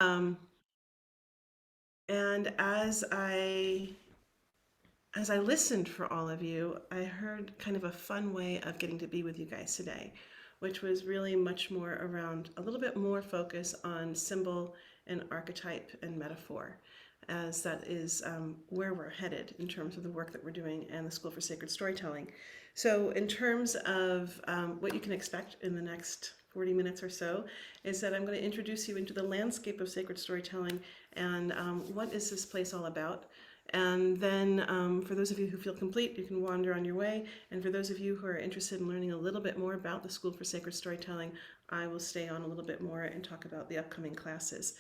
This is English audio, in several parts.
Um, and as I listened for all of you, I heard kind of a fun way of getting to be with you guys today, which was really much more around a little bit more focus on symbol and archetype and metaphor, as that is where we're headed in terms of the work that we're doing and the School for Sacred Storytelling. So, in terms of what you can expect in the next 40 minutes or so, is that I'm going to introduce you into the landscape of sacred storytelling and what is this place all about. And then for those of you who feel complete, you can wander on your way. And for those of you who are interested in learning a little bit more about the School for Sacred Storytelling, I will stay on a little bit more and talk about the upcoming classes.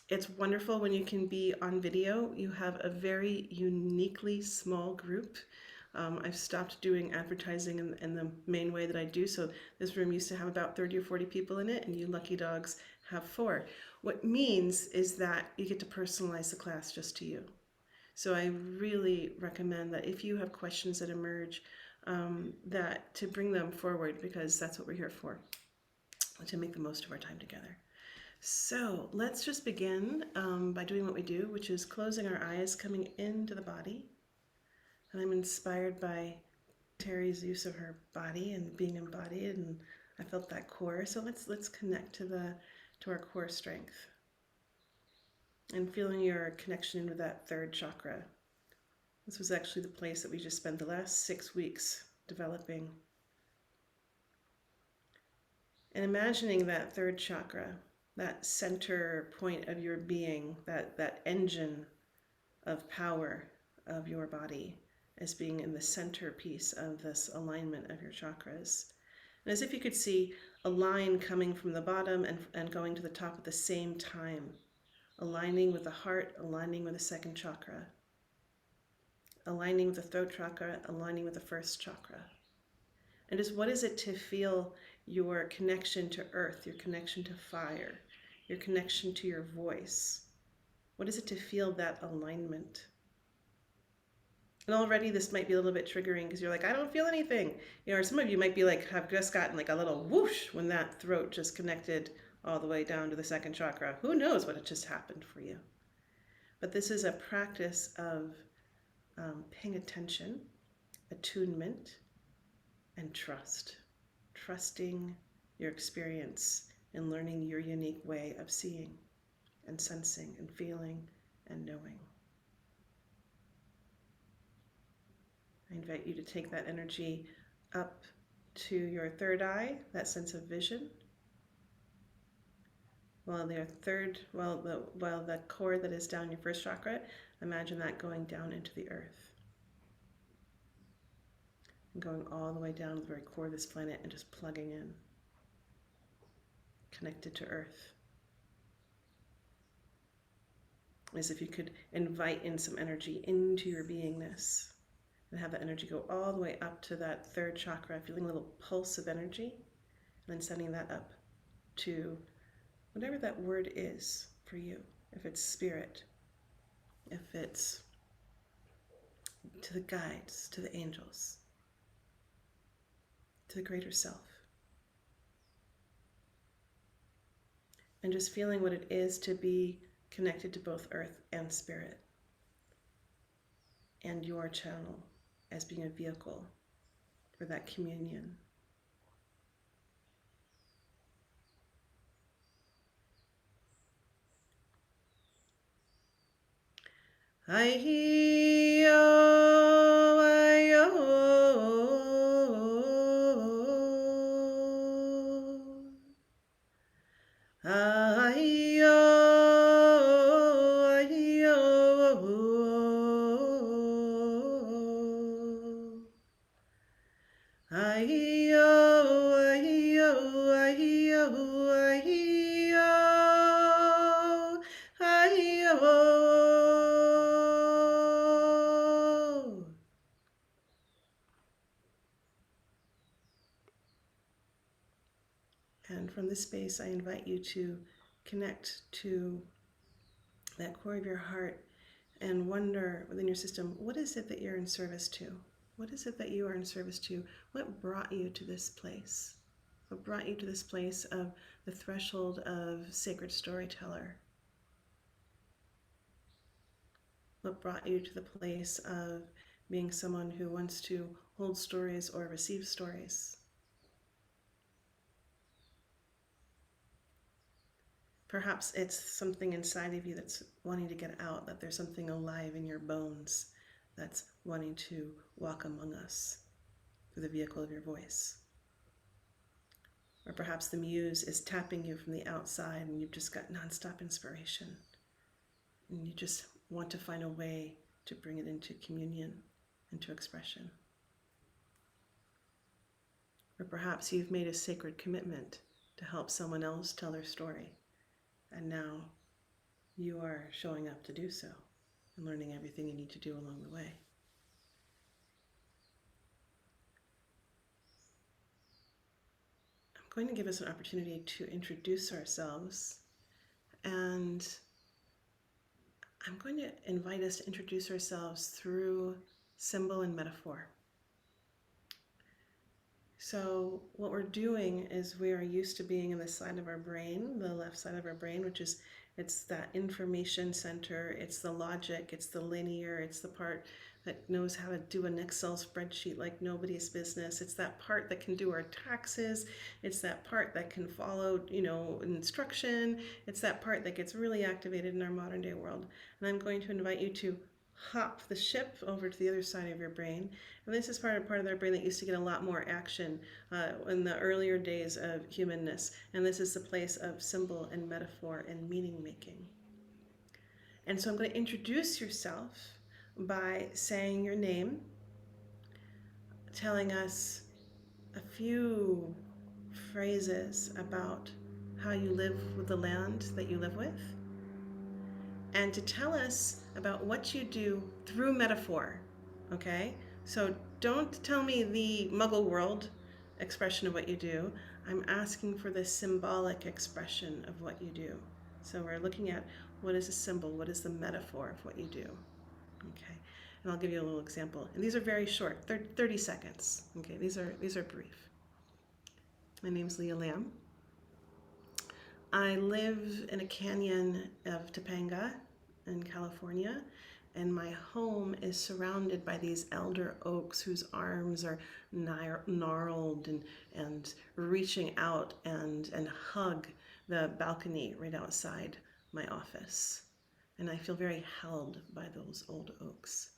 It's wonderful when you can be on video. You have a very uniquely small group. I've stopped doing advertising in the main way that I do. So this room used to have about 30 or 40 people in it, and you lucky dogs have 4. What means is that you get to personalize the class just to you. So I really recommend that if you have questions that emerge, that to bring them forward, because that's what we're here for, to make the most of our time together. So let's just begin by doing what we do, which is closing our eyes, coming into the body. And I'm inspired by Terry's use of her body and being embodied, and I felt that core. So let's connect to our core strength and feeling your connection into that third chakra. This was actually the place that we just spent the last 6 weeks developing. And imagining that third chakra, that center point of your being, that engine of power of your body, as being in the centerpiece of this alignment of your chakras. And as if you could see a line coming from the bottom and going to the top at the same time, aligning with the heart, aligning with the second chakra, aligning with the throat chakra, aligning with the first chakra. And just what is it to feel your connection to earth, your connection to fire, your connection to your voice? What is it to feel that alignment? And already this might be a little bit triggering because you're like, I don't feel anything. Or some of you might be like, have just gotten like a little whoosh when that throat just connected all the way down to the second chakra. Who knows what had just happened for you? But this is a practice of paying attention, attunement, and trust. Trusting your experience and learning your unique way of seeing and sensing and feeling and knowing. I invite you to take that energy up to your third eye, that sense of vision. While the core that is down your first chakra, imagine that going down into the earth. And going all the way down to the very core of this planet and just plugging in. Connected to earth. As if you could invite in some energy into your beingness. And have that energy go all the way up to that third chakra, feeling a little pulse of energy, and then sending that up to whatever that word is for you. If it's spirit, if it's to the guides, to the angels, to the greater self. And just feeling what it is to be connected to both earth and spirit, and your channel as being a vehicle for that communion. Ai-yo, ai-yo, ai-yo, ai-yo, ai-yo, ai-yo, ai-yo, ai-yo, ai-yo. And from this space, I invite you to connect to that core of your heart and wonder within your system, what is it that you're in service to? What is it that you are in service to? What brought you to this place? What brought you to this place of the threshold of sacred storyteller? What brought you to the place of being someone who wants to hold stories or receive stories? Perhaps it's something inside of you that's wanting to get out, that there's something alive in your bones that's wanting to walk among us through the vehicle of your voice. Or perhaps the muse is tapping you from the outside and you've just got nonstop inspiration. And you just want to find a way to bring it into communion, into expression. Or perhaps you've made a sacred commitment to help someone else tell their story. And now you are showing up to do so and learning everything you need to do along the way. I'm going to give us an opportunity to introduce ourselves, and I'm going to invite us to introduce ourselves through symbol and metaphor. So what we're doing is we are used to being in the side of our brain, the left side of our brain, which is, it's that information center, it's the logic, it's the linear, it's the part that knows how to do an Excel spreadsheet like nobody's business. It's that part that can do our taxes. It's that part that can follow, instruction. It's that part that gets really activated in our modern day world. And I'm going to invite you to hop the ship over to the other side of your brain. And this is part of their brain that used to get a lot more action in the earlier days of humanness. And this is the place of symbol and metaphor and meaning making. And so I'm going to introduce yourself by saying your name, telling us a few phrases about how you live with the land that you live with, and to tell us about what you do through metaphor, okay? So don't tell me the Muggle world expression of what you do. I'm asking for the symbolic expression of what you do. So we're looking at what is a symbol, what is the metaphor of what you do, okay? And I'll give you a little example. And these are very short, 30 seconds, okay? These are brief. My name's Leah Lamb. I live in a canyon of Topanga in California, and my home is surrounded by these elder oaks whose arms are gnarled and reaching out and hug the balcony right outside my office. And I feel very held by those old oaks.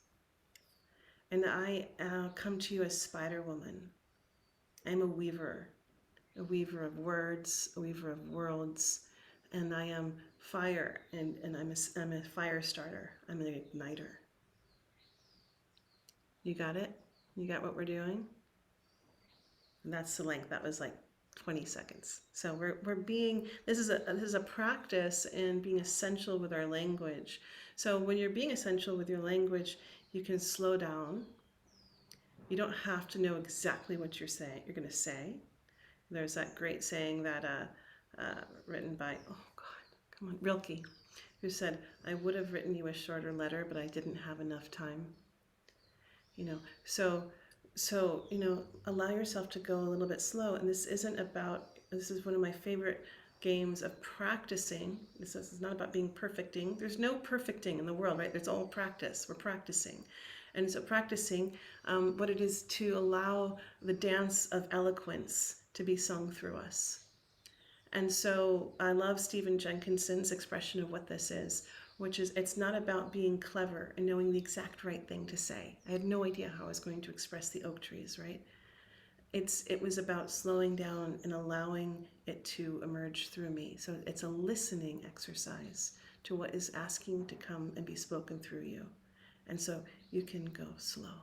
And I come to you as Spider Woman. I'm a weaver of words, a weaver of worlds, and I am fire, and I'm a fire starter. I'm an igniter. You got it? You got what we're doing? And that's the length. That was like 20 seconds. So we're being, this is a practice in being essential with our language. So when you're being essential with your language, you can slow down. You don't have to know exactly what you're going to say. There's that great saying that written by, oh God, come on, Rilke, who said, I would have written you a shorter letter, but I didn't have enough time. So allow yourself to go a little bit slow. And this is one of my favorite games of practicing. This is not about being perfecting. There's no perfecting in the world, right? It's all practice. We're practicing. And so practicing what it is to allow the dance of eloquence to be sung through us. And so I love Stephen Jenkinson's expression of what this is, which is, it's not about being clever and knowing the exact right thing to say. I had no idea how I was going to express the oak trees, right? It was about slowing down and allowing it to emerge through me. So it's a listening exercise to what is asking to come and be spoken through you. And so you can go slow.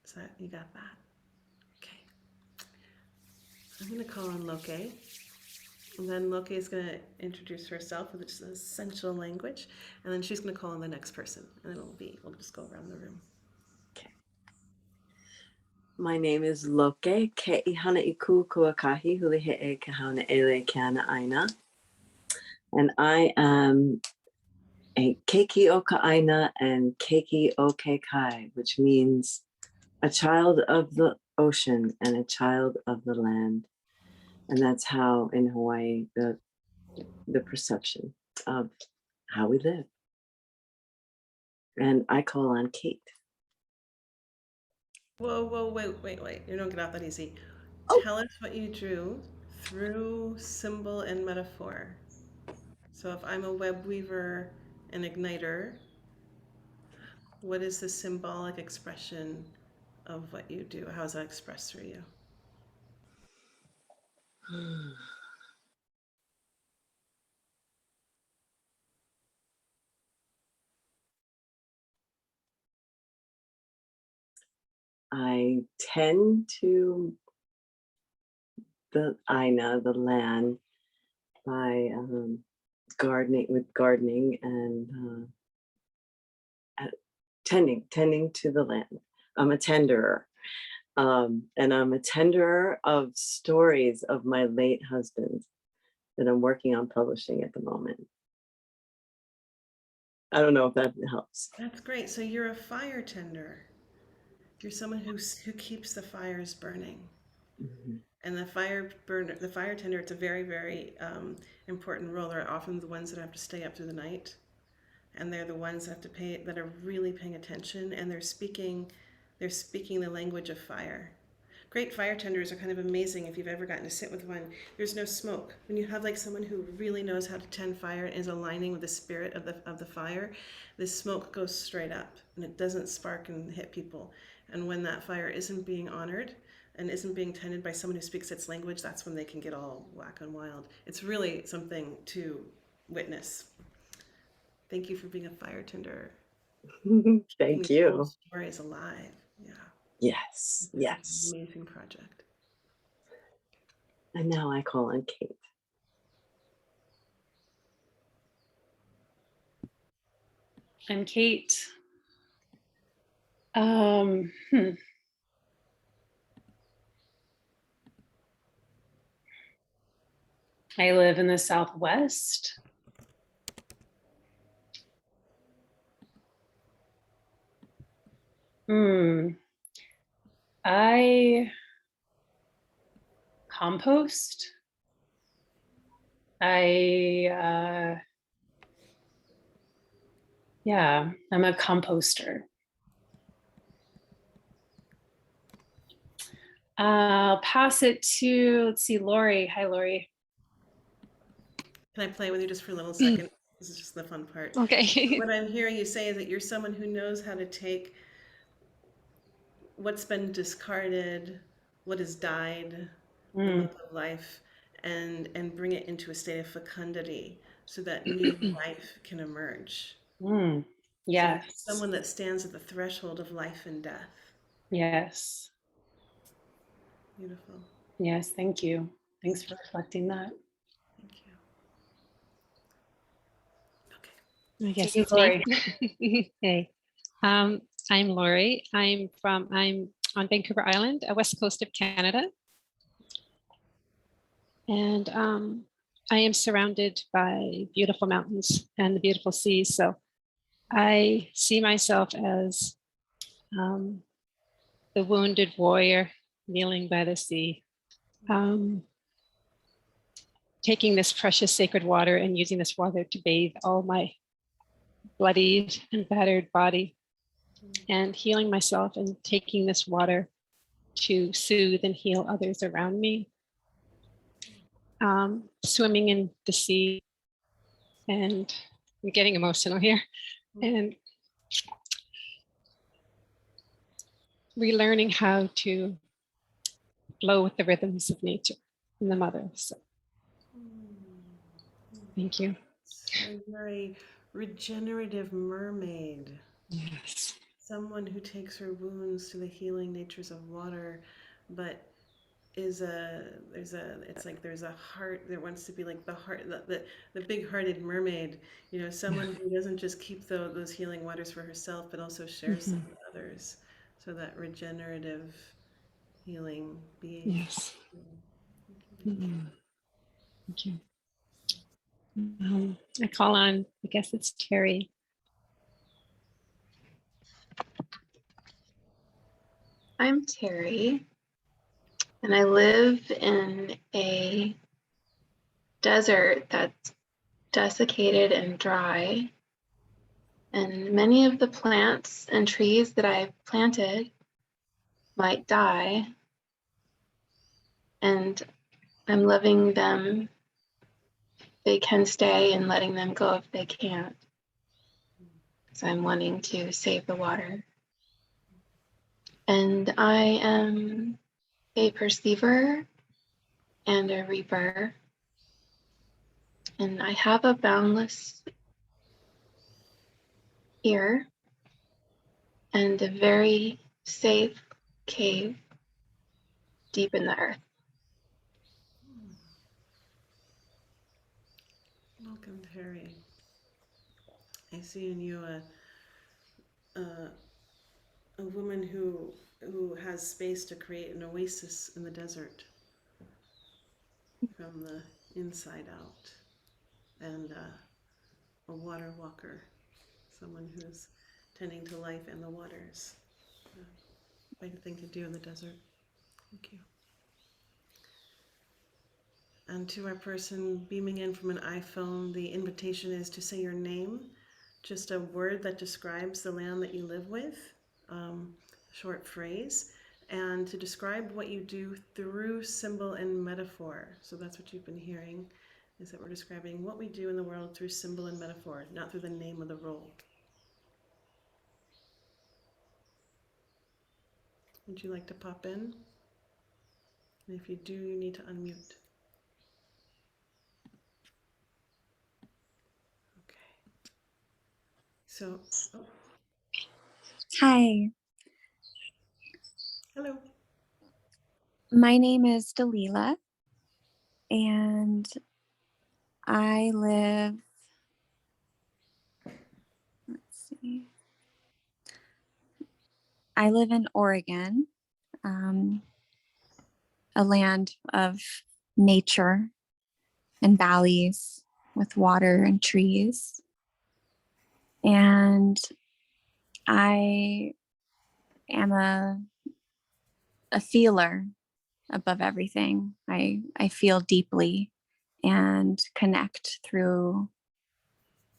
So you got that? Okay. I'm going to call on Loke. And then Loke is going to introduce herself with just essential language. And then she's going to call on the next person. And we'll just go around the room. Okay. My name is Loke, Ke'i Hana Iku Kuakahi Hulihe'e Kahauna Ele Keana Aina. And I am a Keiki Oka Aina and Keiki Oke Kai, which means a child of the ocean and a child of the land. And that's how in Hawaii, the perception of how we live. And I call on Kate. Whoa, whoa, wait. You don't get off that easy. Oh, Tell us what you drew through symbol and metaphor. So if I'm a web weaver and igniter, what is the symbolic expression of what you do? How is that expressed through you? I tend to the Aina, the land, by gardening and tending to the land. I'm a tenderer. And I'm a tenderer of stories of my late husband that I'm working on publishing at the moment. I don't know if that helps. That's great. So you're a fire tender. You're someone who keeps the fires burning. Mhm. And the fire tender, it's a very important role. They're often the ones that have to stay up through the night, and they're the ones that have to pay that are really paying attention, and they're speaking the language of fire. Great fire tenders are kind of amazing if you've ever gotten to sit with one. There's no smoke. When you have like someone who really knows how to tend fire and is aligning with the spirit of the fire, the smoke goes straight up and it doesn't spark and hit people. And when that fire isn't being honored and isn't being tended by someone who speaks its language, that's when they can get all whack and wild. It's really something to witness. Thank you for being a fire tender. Keeping Thank these old you. stories alive. Yeah, Yes, this is an yes. amazing project. And now I call on Kate. I'm Kate. Um, hmm. I live in the Southwest. I compost. Yeah, I'm a composter. I'll pass it to, let's see, Lori. Hi, Lori. Can I play with you just for a little second? This is just the fun part. Okay. What I'm hearing you say is that you're someone who knows how to take what's been discarded, what has died, the Mm, month of life, and bring it into a state of fecundity so that new life can emerge. mm. So you're Yes, someone that stands at the threshold of life and death. yes, Beautiful. yes. Thank you. Thanks for reflecting that. Thank you. Okay. I guess Thank you, it's Lori. me. Hey, I'm Lori. I'm on Vancouver Island, west coast of Canada, and I am surrounded by beautiful mountains and the beautiful seas. So I see myself as um, the wounded warrior kneeling by the sea, um, taking this precious sacred water and using this water to bathe all my bloodied and battered body, and healing myself and taking this water to soothe and heal others around me. Swimming in the sea, and I'm getting emotional here, and relearning how to flow with the rhythms of nature and the mother. So thank you. So you're a regenerative mermaid. Yes. Someone who takes her wounds to the healing natures of water, but it's like there's a heart that wants to be like the heart the big-hearted mermaid, someone who doesn't just keep those healing waters for herself but also shares them with others, so that regenerative healing being. Yes. Mhm. Thank you. I call on, I guess it's Terry. I'm Terry. And I live in a desert that's desiccated and dry. And many of the plants and trees that I've planted might die. And I'm loving them. They can stay and letting them go if they can't. So I'm wanting to save the water. And I am a perceiver and a reaper. And I have a boundless ear and a very safe cave deep in the earth. Welcome, Terry. I see in you a woman who has space to create an oasis in the desert from the inside out, and a water walker, someone who's tending to life and the waters. Quite a thing to do in the desert. Thank you. And to our person beaming in from an iPhone, the invitation is to say your name, just a word that describes the land that you live with, short phrase, and to describe what you do through symbol and metaphor. So that's what you've been hearing, is that we're describing what we do in the world through symbol and metaphor, not through the name of the role. Would you like to pop in? And if you do, you need to unmute. Okay. So, oh, Hi, hello. my name is Dalila, and I live, let's see, I live in Oregon, a land of nature and valleys with water and trees. And I am a feeler above everything. I feel deeply and connect through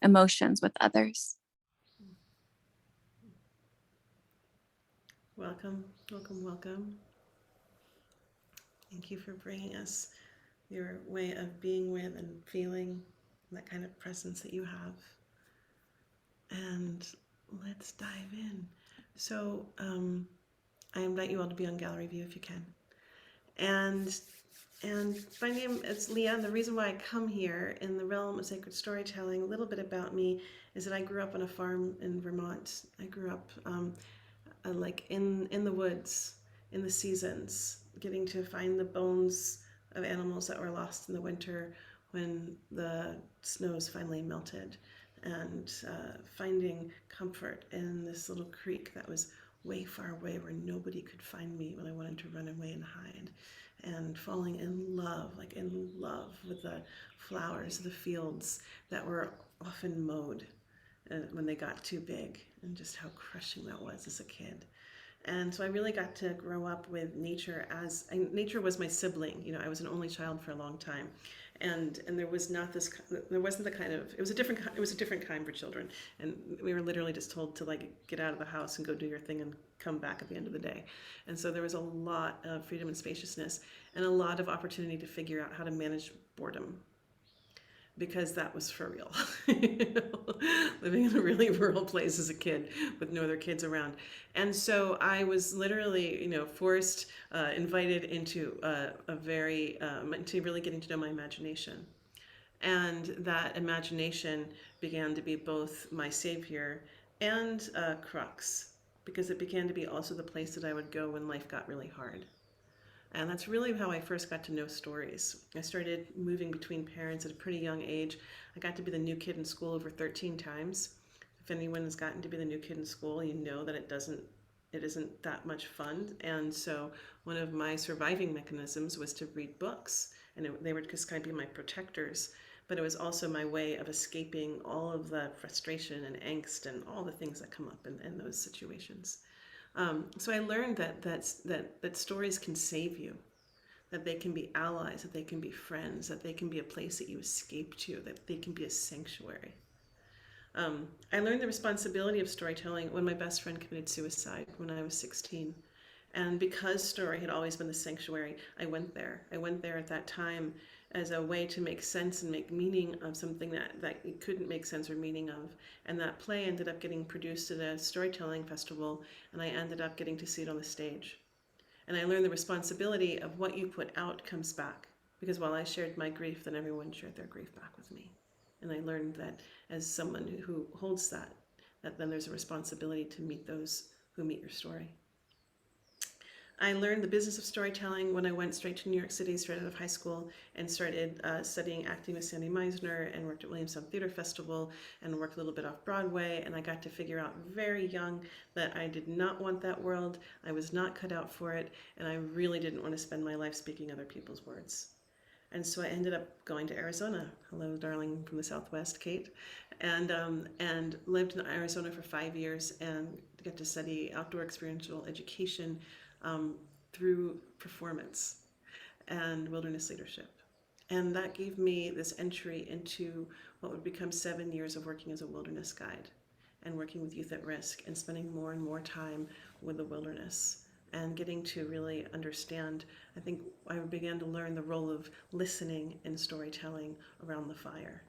emotions with others. Welcome, welcome, welcome. Thank you for bringing us your way of being with and feeling that kind of presence that you have. And let's dive in. So I invite you all to be on gallery view if you can. And my name is Leah, and the reason why I come here in the realm of sacred storytelling, a little bit about me, is that I grew up on a farm in Vermont. I grew up like in the woods, in the seasons, getting to find the bones of animals that were lost in the winter when the snows finally melted, and finding comfort in this little creek that was way far away where nobody could find me when I wanted to run away and hide, and falling in love, like in love with the flowers of the fields that were often mowed when they got too big, and just how crushing that was as a kid. And so I really got to grow up with nature nature was my sibling. You know, I was an only child for a long time. And there was not this, there wasn't the kind of, it was a different kind for children. And we were literally just told to like get out of the house and go do your thing and come back at the end of the day. And so there was a lot of freedom and spaciousness and a lot of opportunity to figure out how to manage boredom, because that was for real. Living in a really rural place as a kid with no other kids around. And so I was literally, forced, invited into a very, to really getting to know my imagination. And that imagination began to be both my savior and crux, because it began to be also the place that I would go when life got really hard. And that's really how I first got to know stories. I started moving between parents at a pretty young age. I got to be the new kid in school over 13 times. If anyone has gotten to be the new kid in school, you know that it isn't that much fun. And so one of my surviving mechanisms was to read books, and they would just kind of be my protectors. But it was also my way of escaping all of the frustration and angst and all the things that come up in those situations. So I learned that stories can save you. that they can be allies, that they can be friends, that they can be a place that you escape to, that they can be a sanctuary. I learned the responsibility of storytelling when my best friend committed suicide when I was 16. And because story had always been the sanctuary, I went there. I went there at that time as a way to make sense and make meaning of something that you couldn't make sense or meaning of. And that play ended up getting produced at a storytelling festival, and I ended up getting to see it on the stage. And I learned the responsibility of what you put out comes back. Because while I shared my grief, then everyone shared their grief back with me. And I learned that as someone who holds that then there's a responsibility to meet those who meet your story. I learned the business of storytelling when I went straight to New York City straight out of high school and started studying acting with Sandy Meisner and worked at Williamstown Theater Festival and worked a little bit off Broadway. And I got to figure out very young that I did not want that world. I was not cut out for it. And I really didn't want to spend my life speaking other people's words. And so I ended up going to Arizona. Hello, darling, from the Southwest, Kate. And lived in Arizona for 5 years and got to study outdoor experiential education through performance and wilderness leadership. And that gave me this entry into what would become 7 years of working as a wilderness guide and working with youth at risk and spending more and more time with the wilderness and getting to really understand. I think I began to learn the role of listening in storytelling around the fire.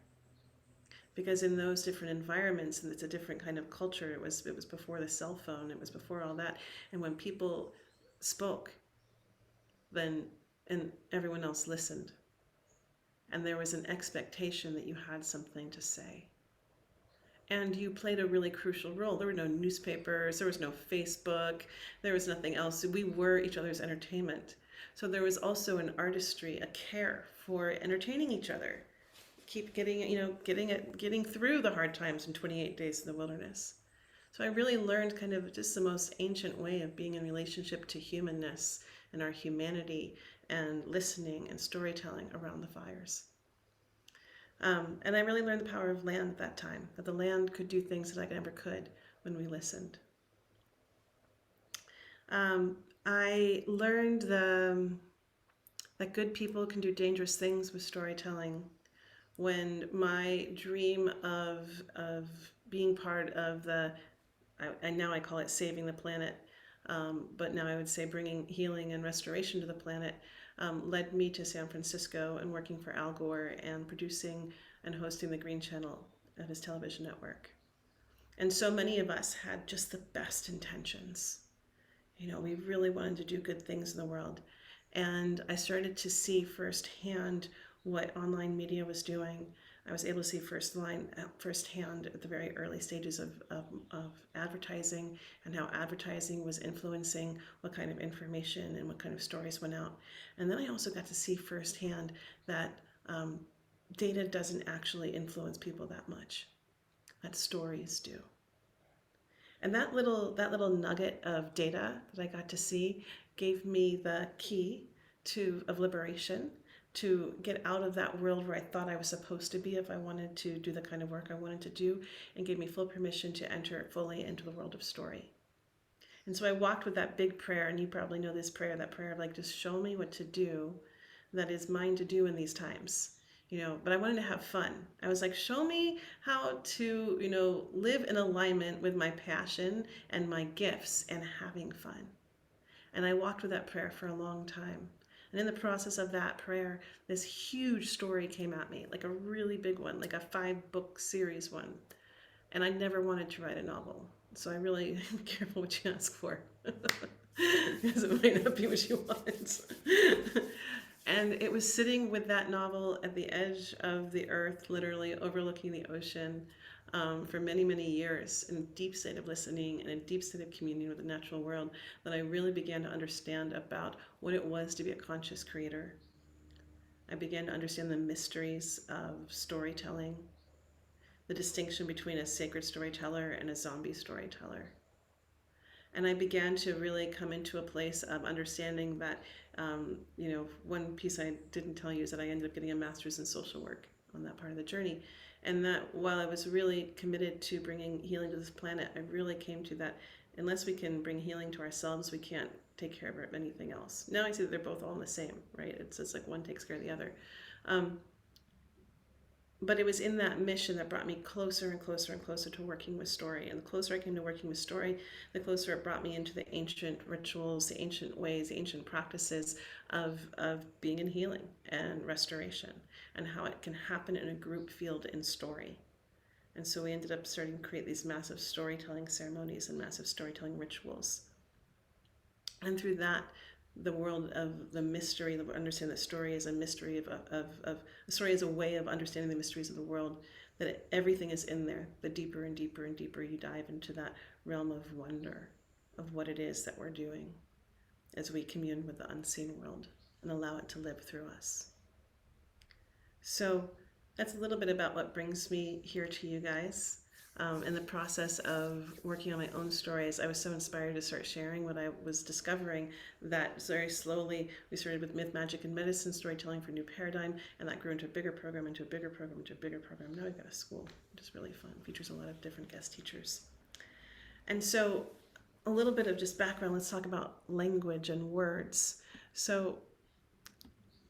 Because in those different environments, and it's a different kind of culture, it was before the cell phone, it was before all that. And when people spoke, and everyone else listened. And there was an expectation that you had something to say. And you played a really crucial role. There were no newspapers, there was no Facebook, there was nothing else. We were each other's entertainment. So there was also an artistry, a care for entertaining each other. Keep getting through the hard times in 28 days in the wilderness. So I really learned kind of just the most ancient way of being in relationship to humanness and our humanity and listening and storytelling around the fires. And I really learned the power of land at that time, that the land could do things that I never could when we listened. I learned that good people can do dangerous things with storytelling. When my dream of being part of and now I call it saving the planet, but now I would say bringing healing and restoration to the planet, led me to San Francisco and working for Al Gore and producing and hosting the Green Channel at his television network. And so many of us had just the best intentions. We really wanted to do good things in the world. And I started to see firsthand what online media was doing. I was able to see firsthand at the very early stages of advertising and how advertising was influencing what kind of information and what kind of stories went out. And then I also got to see firsthand that data doesn't actually influence people that much, that stories do. And that little nugget of data that I got to see gave me the key of liberation, to get out of that world where I thought I was supposed to be if I wanted to do the kind of work I wanted to do, and gave me full permission to enter fully into the world of story. And so I walked with that big prayer, and you probably know this prayer, that prayer of like, just show me what to do that is mine to do in these times. But I wanted to have fun. I was like, show me how to, live in alignment with my passion and my gifts and having fun. And I walked with that prayer for a long time. And in the process of that prayer, this huge story came at me, like a really big one, like a 5-book series one. And I never wanted to write a novel. So I really am careful what you ask for, because it might not be what you want. And it was sitting with that novel at the edge of the earth, literally overlooking the ocean, for many, many years, in a deep state of listening and a deep state of communion with the natural world, that I really began to understand about what it was to be a conscious creator. I began to understand the mysteries of storytelling, the distinction between a sacred storyteller and a zombie storyteller. And I began to really come into a place of understanding that, one piece I didn't tell you is that I ended up getting a master's in social work on that part of the journey. And that while I was really committed to bringing healing to this planet, I really came to that unless we can bring healing to ourselves, we can't take care of anything else. Now I see that they're both all the same, right? It's just like one takes care of the other. But it was in that mission that brought me closer and closer and closer to working with story. And the closer I came to working with story, the closer it brought me into the ancient rituals, the ancient ways, the ancient practices of being in healing and restoration, and how it can happen in a group field in story. And so we ended up starting to create these massive storytelling ceremonies and massive storytelling rituals. And through that, the world of the mystery, understand that story is a mystery of story is a way of understanding the mysteries of the world, that everything is in there. The deeper and deeper and deeper you dive into that realm of wonder of what it is that we're doing as we commune with the unseen world and allow it to live through us. So that's a little bit about what brings me here to you guys. In the process of working on my own stories, I was so inspired to start sharing what I was discovering, that very slowly we started with myth, magic, and medicine storytelling for New Paradigm, and that grew into a bigger program, into a bigger program, into a bigger program. Now we've got a school, which is really fun. Features a lot of different guest teachers. And so a little bit of just background, let's talk about language and words. So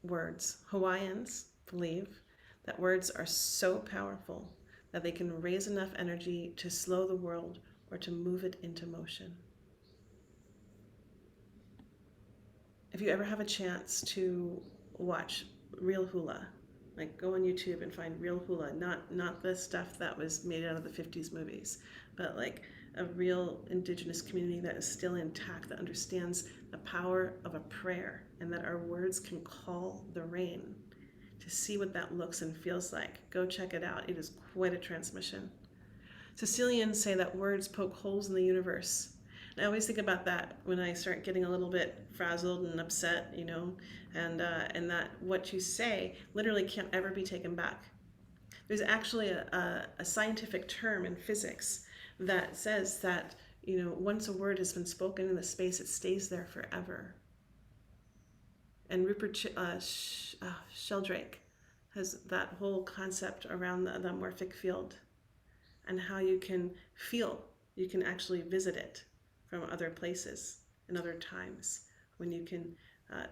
words, Hawaiians believe that words are so powerful that they can raise enough energy to slow the world or to move it into motion. If you ever have a chance to watch real hula, like go on YouTube and find real hula, not the stuff that was made out of the 50s movies, but like a real indigenous community that is still intact, that understands the power of a prayer and that our words can call the rain. To see what that looks and feels like, go check it out. It is quite a transmission. Sicilians say that words poke holes in the universe. And I always think about that when I start getting a little bit frazzled and upset, you know, and that what you say literally can't ever be taken back. There's actually a scientific term in physics that says that, you know, once a word has been spoken in the space, it stays there forever. And Rupert Sheldrake has that whole concept around the morphic field and how you can feel, you can actually visit it from other places and other times when you can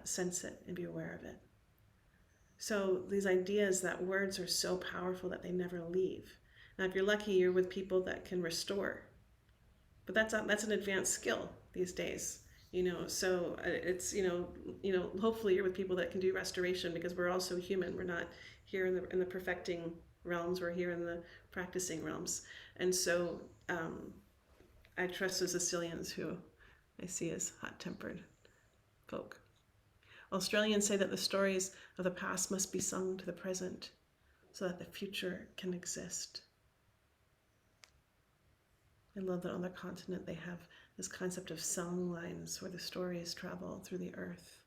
sense it and be aware of it. So these ideas that words are so powerful that they never leave. Now, if you're lucky, you're with people that can restore, but that's an advanced skill these days. You know, so it's, you know, hopefully you're with people that can do restoration, because we're also human. We're not here in the perfecting realms. We're here in the practicing realms. And so I trust the Sicilians, who I see as hot-tempered folk. Australians say that the stories of the past must be sung to the present so that the future can exist. I love that on the continent they have this concept of song lines where the stories travel through the earth.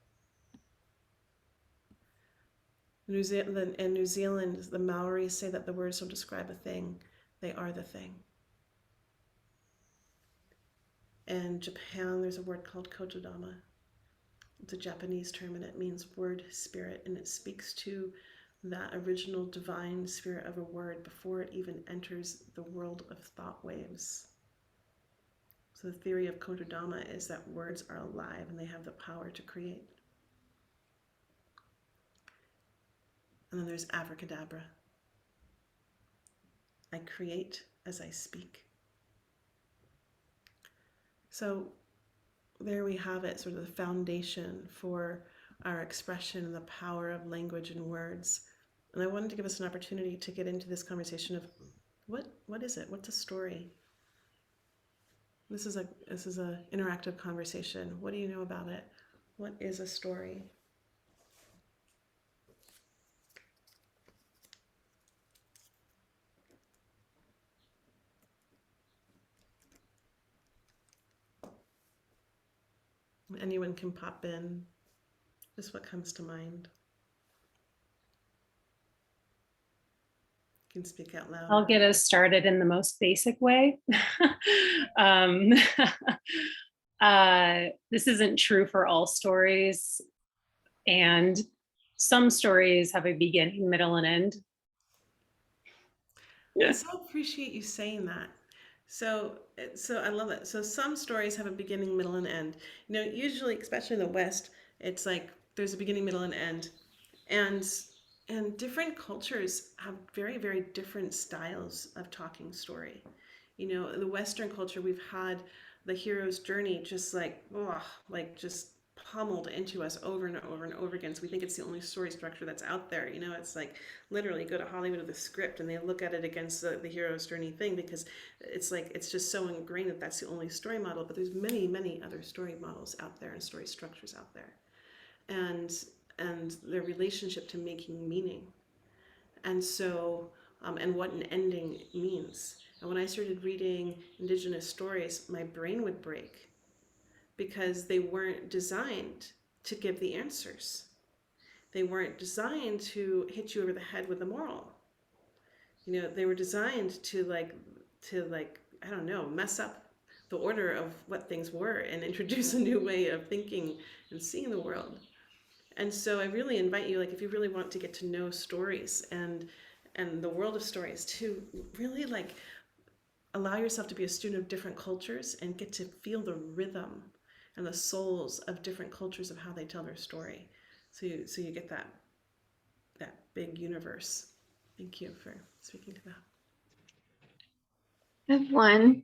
In New Zealand, the Maoris say that the words don't describe a thing, they are the thing. In Japan, there's a word called kotodama. It's a Japanese term, and it means word spirit, and it speaks to that original divine spirit of a word before it even enters the world of thought waves. So the theory of kotodama is that words are alive and they have the power to create. And then there's abracadabra. I create as I speak. So there we have it, sort of the foundation for our expression and the power of language and words. And I wanted to give us an opportunity to get into this conversation of what is it? What's a story? This is a interactive conversation. What do you know about it? What is a story? Anyone can pop in, just what comes to mind. You can speak out loud. I'll get us started in the most basic way. This isn't true for all stories, and some stories have a beginning, middle, and end. I so appreciate you saying that. So I love it. So some stories have a beginning, middle, and end. Usually, especially in the West, it's like there's a beginning, middle, and end, and and different cultures have very, very different styles of talking story. In the Western culture, we've had the hero's journey just like just pummeled into us over and over and over again. So we think it's the only story structure that's out there. It's like literally go to Hollywood with a script and they look at it against the hero's journey thing because it's like it's just so ingrained that that's the only story model. But there's many, many other story models out there and story structures out there, and their relationship to making meaning, and so and what an ending means. And when I started reading Indigenous stories, my brain would break because they weren't designed to give the answers. They weren't designed to hit you over the head with a moral. They were designed to I don't know, mess up the order of what things were and introduce a new way of thinking and seeing the world. And so I really invite you, like, if you really want to get to know stories and the world of stories, to really like allow yourself to be a student of different cultures and get to feel the rhythm and the souls of different cultures of how they tell their story. So you get that big universe. Thank you for speaking to that. I have one.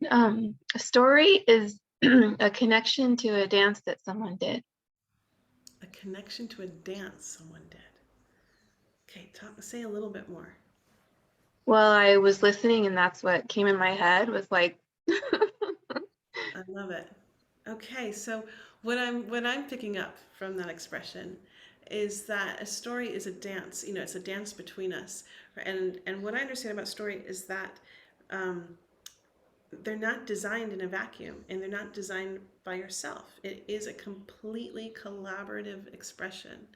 A story is a connection to a dance that someone did. A connection to a dance someone did. Okay, say a little bit more. Well, I was listening and that's what came in my head was like. I love it. Okay, so what I'm picking up from that expression is that a story is a dance. It's a dance between us. And what I understand about story is that they're not designed in a vacuum, and they're not designed by yourself. It is a completely collaborative expression.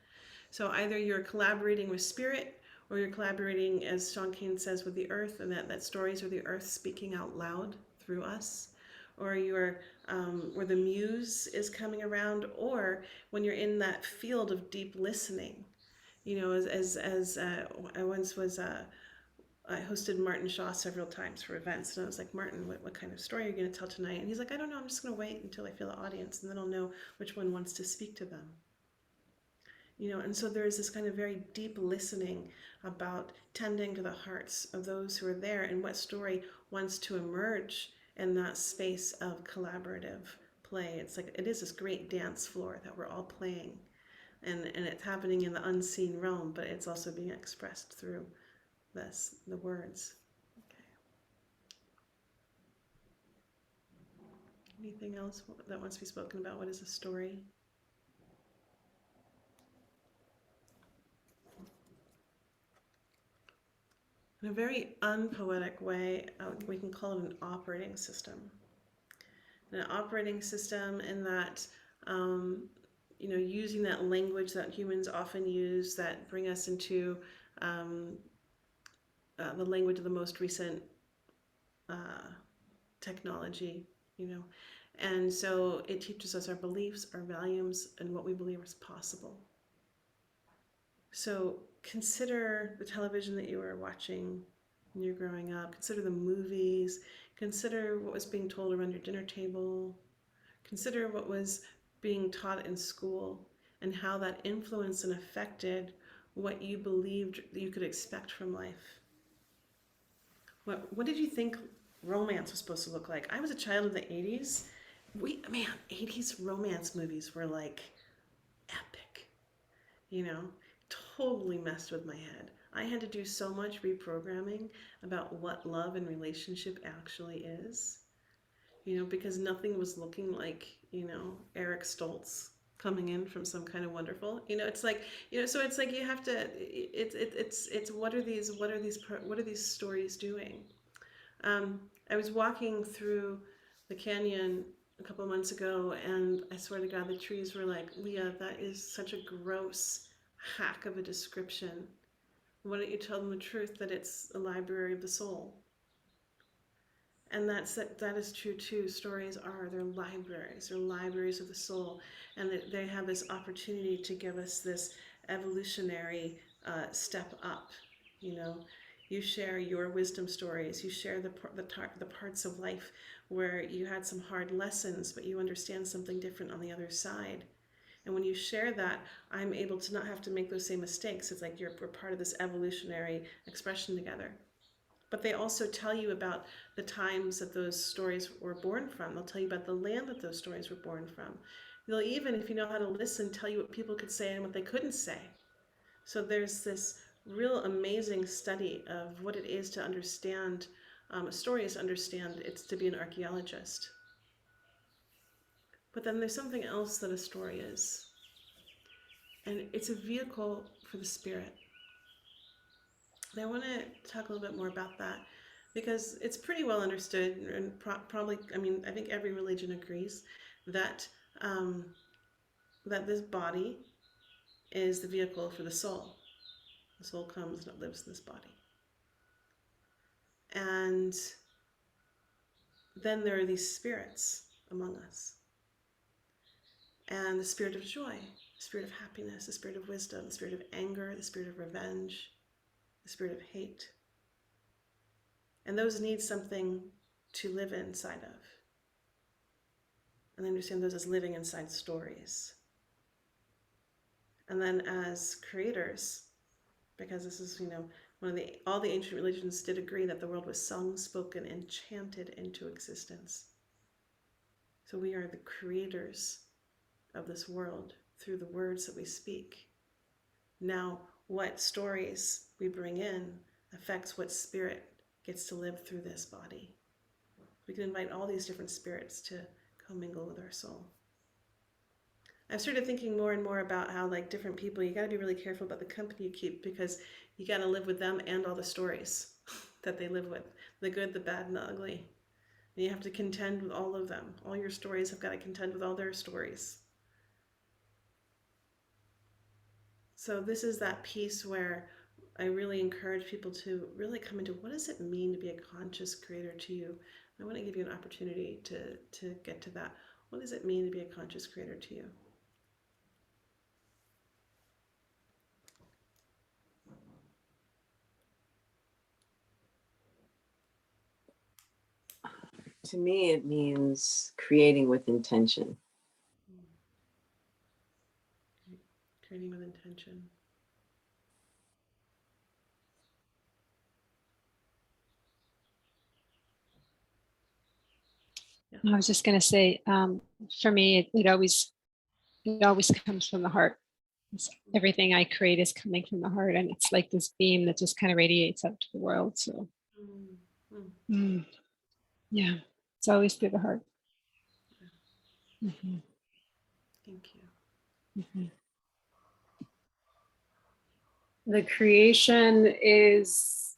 So either you're collaborating with spirit, or you're collaborating, as Sean Kane says, with the earth, and that stories are the earth speaking out loud through us, or you're where the muse is coming around, or when you're in that field of deep listening. As I once was. I hosted Martin Shaw several times for events, and I was like, Martin, what kind of story are you going to tell tonight? And he's like, I don't know, I'm just going to wait until I feel the audience, and then I'll know which one wants to speak to them. And so there is this kind of very deep listening about tending to the hearts of those who are there, and what story wants to emerge in that space of collaborative play. It's like it is this great dance floor that we're all playing, and it's happening in the unseen realm, but it's also being expressed through the words. Okay. Anything else that wants to be spoken about? What is a story? In a very unpoetic way, we can call it an operating system. An operating system in that, using that language that humans often use that bring us into the language of the most recent technology, and so it teaches us our beliefs, our values, and what we believe is possible. So consider the television that you were watching when you were growing up. Consider the movies. Consider what was being told around your dinner table. Consider what was being taught in school and how that influenced and affected what you believed that you could expect from life. What did you think romance was supposed to look like? I was a child of the 80s. 80s romance movies were like epic. Totally messed with my head. I had to do so much reprogramming about what love and relationship actually is. Because nothing was looking like, Eric Stoltz coming in from some kind of wonderful, it's like, so it's like you have to, it's what are these stories doing? I was walking through the canyon a couple of months ago, and I swear to God, the trees were like, Leah, that is such a gross hack of a description. Why don't you tell them the truth that it's a library of the soul? And that is true too. Stories they're libraries of the soul, and they have this opportunity to give us this evolutionary step up, You share your wisdom stories. You share the parts of life where you had some hard lessons, but you understand something different on the other side. And when you share that, I'm able to not have to make those same mistakes. It's like we're part of this evolutionary expression together. But they also tell you about the times that those stories were born from. They'll tell you about the land that those stories were born from. They'll even, if you know how to listen, tell you what people could say and what they couldn't say. So there's this real amazing study of what it is to understand a story, is to understand it's to be an archaeologist. But then there's something else that a story is. And it's a vehicle for the spirit. And I want to talk a little bit more about that because it's pretty well understood, and probably, I mean, I think every religion agrees that that this body is the vehicle for the soul. The soul comes and it lives in this body. And then there are these spirits among us. And the spirit of joy, the spirit of happiness, the spirit of wisdom, the spirit of anger, the spirit of revenge, the spirit of hate. And those need something to live inside of. And I understand those as living inside stories. And then as creators, because this is, all the ancient religions did agree that the world was sung, spoken, and chanted into existence. So we are the creators of this world through the words that we speak. Now, what stories we bring in affects what spirit gets to live through this body. We can invite all these different spirits to commingle with our soul. I've started thinking more and more about how, like, different people, you got to be really careful about the company you keep, because you got to live with them and all the stories that they live with, the good, the bad, and the ugly. And you have to contend with all of them. All your stories have got to contend with all their stories. So this is that piece where I really encourage people to really come into, what does it mean to be a conscious creator to you? I want to give you an opportunity to get to that. What does it mean to be a conscious creator to you? To me, it means creating with intention. Creating with intention. I was just going to say, for me, it always comes from the heart. Everything I create is coming from the heart, and it's like this beam that just kind of radiates out to the world. So, yeah, it's always through the heart. Mhm. Thank you. Mhm. The creation is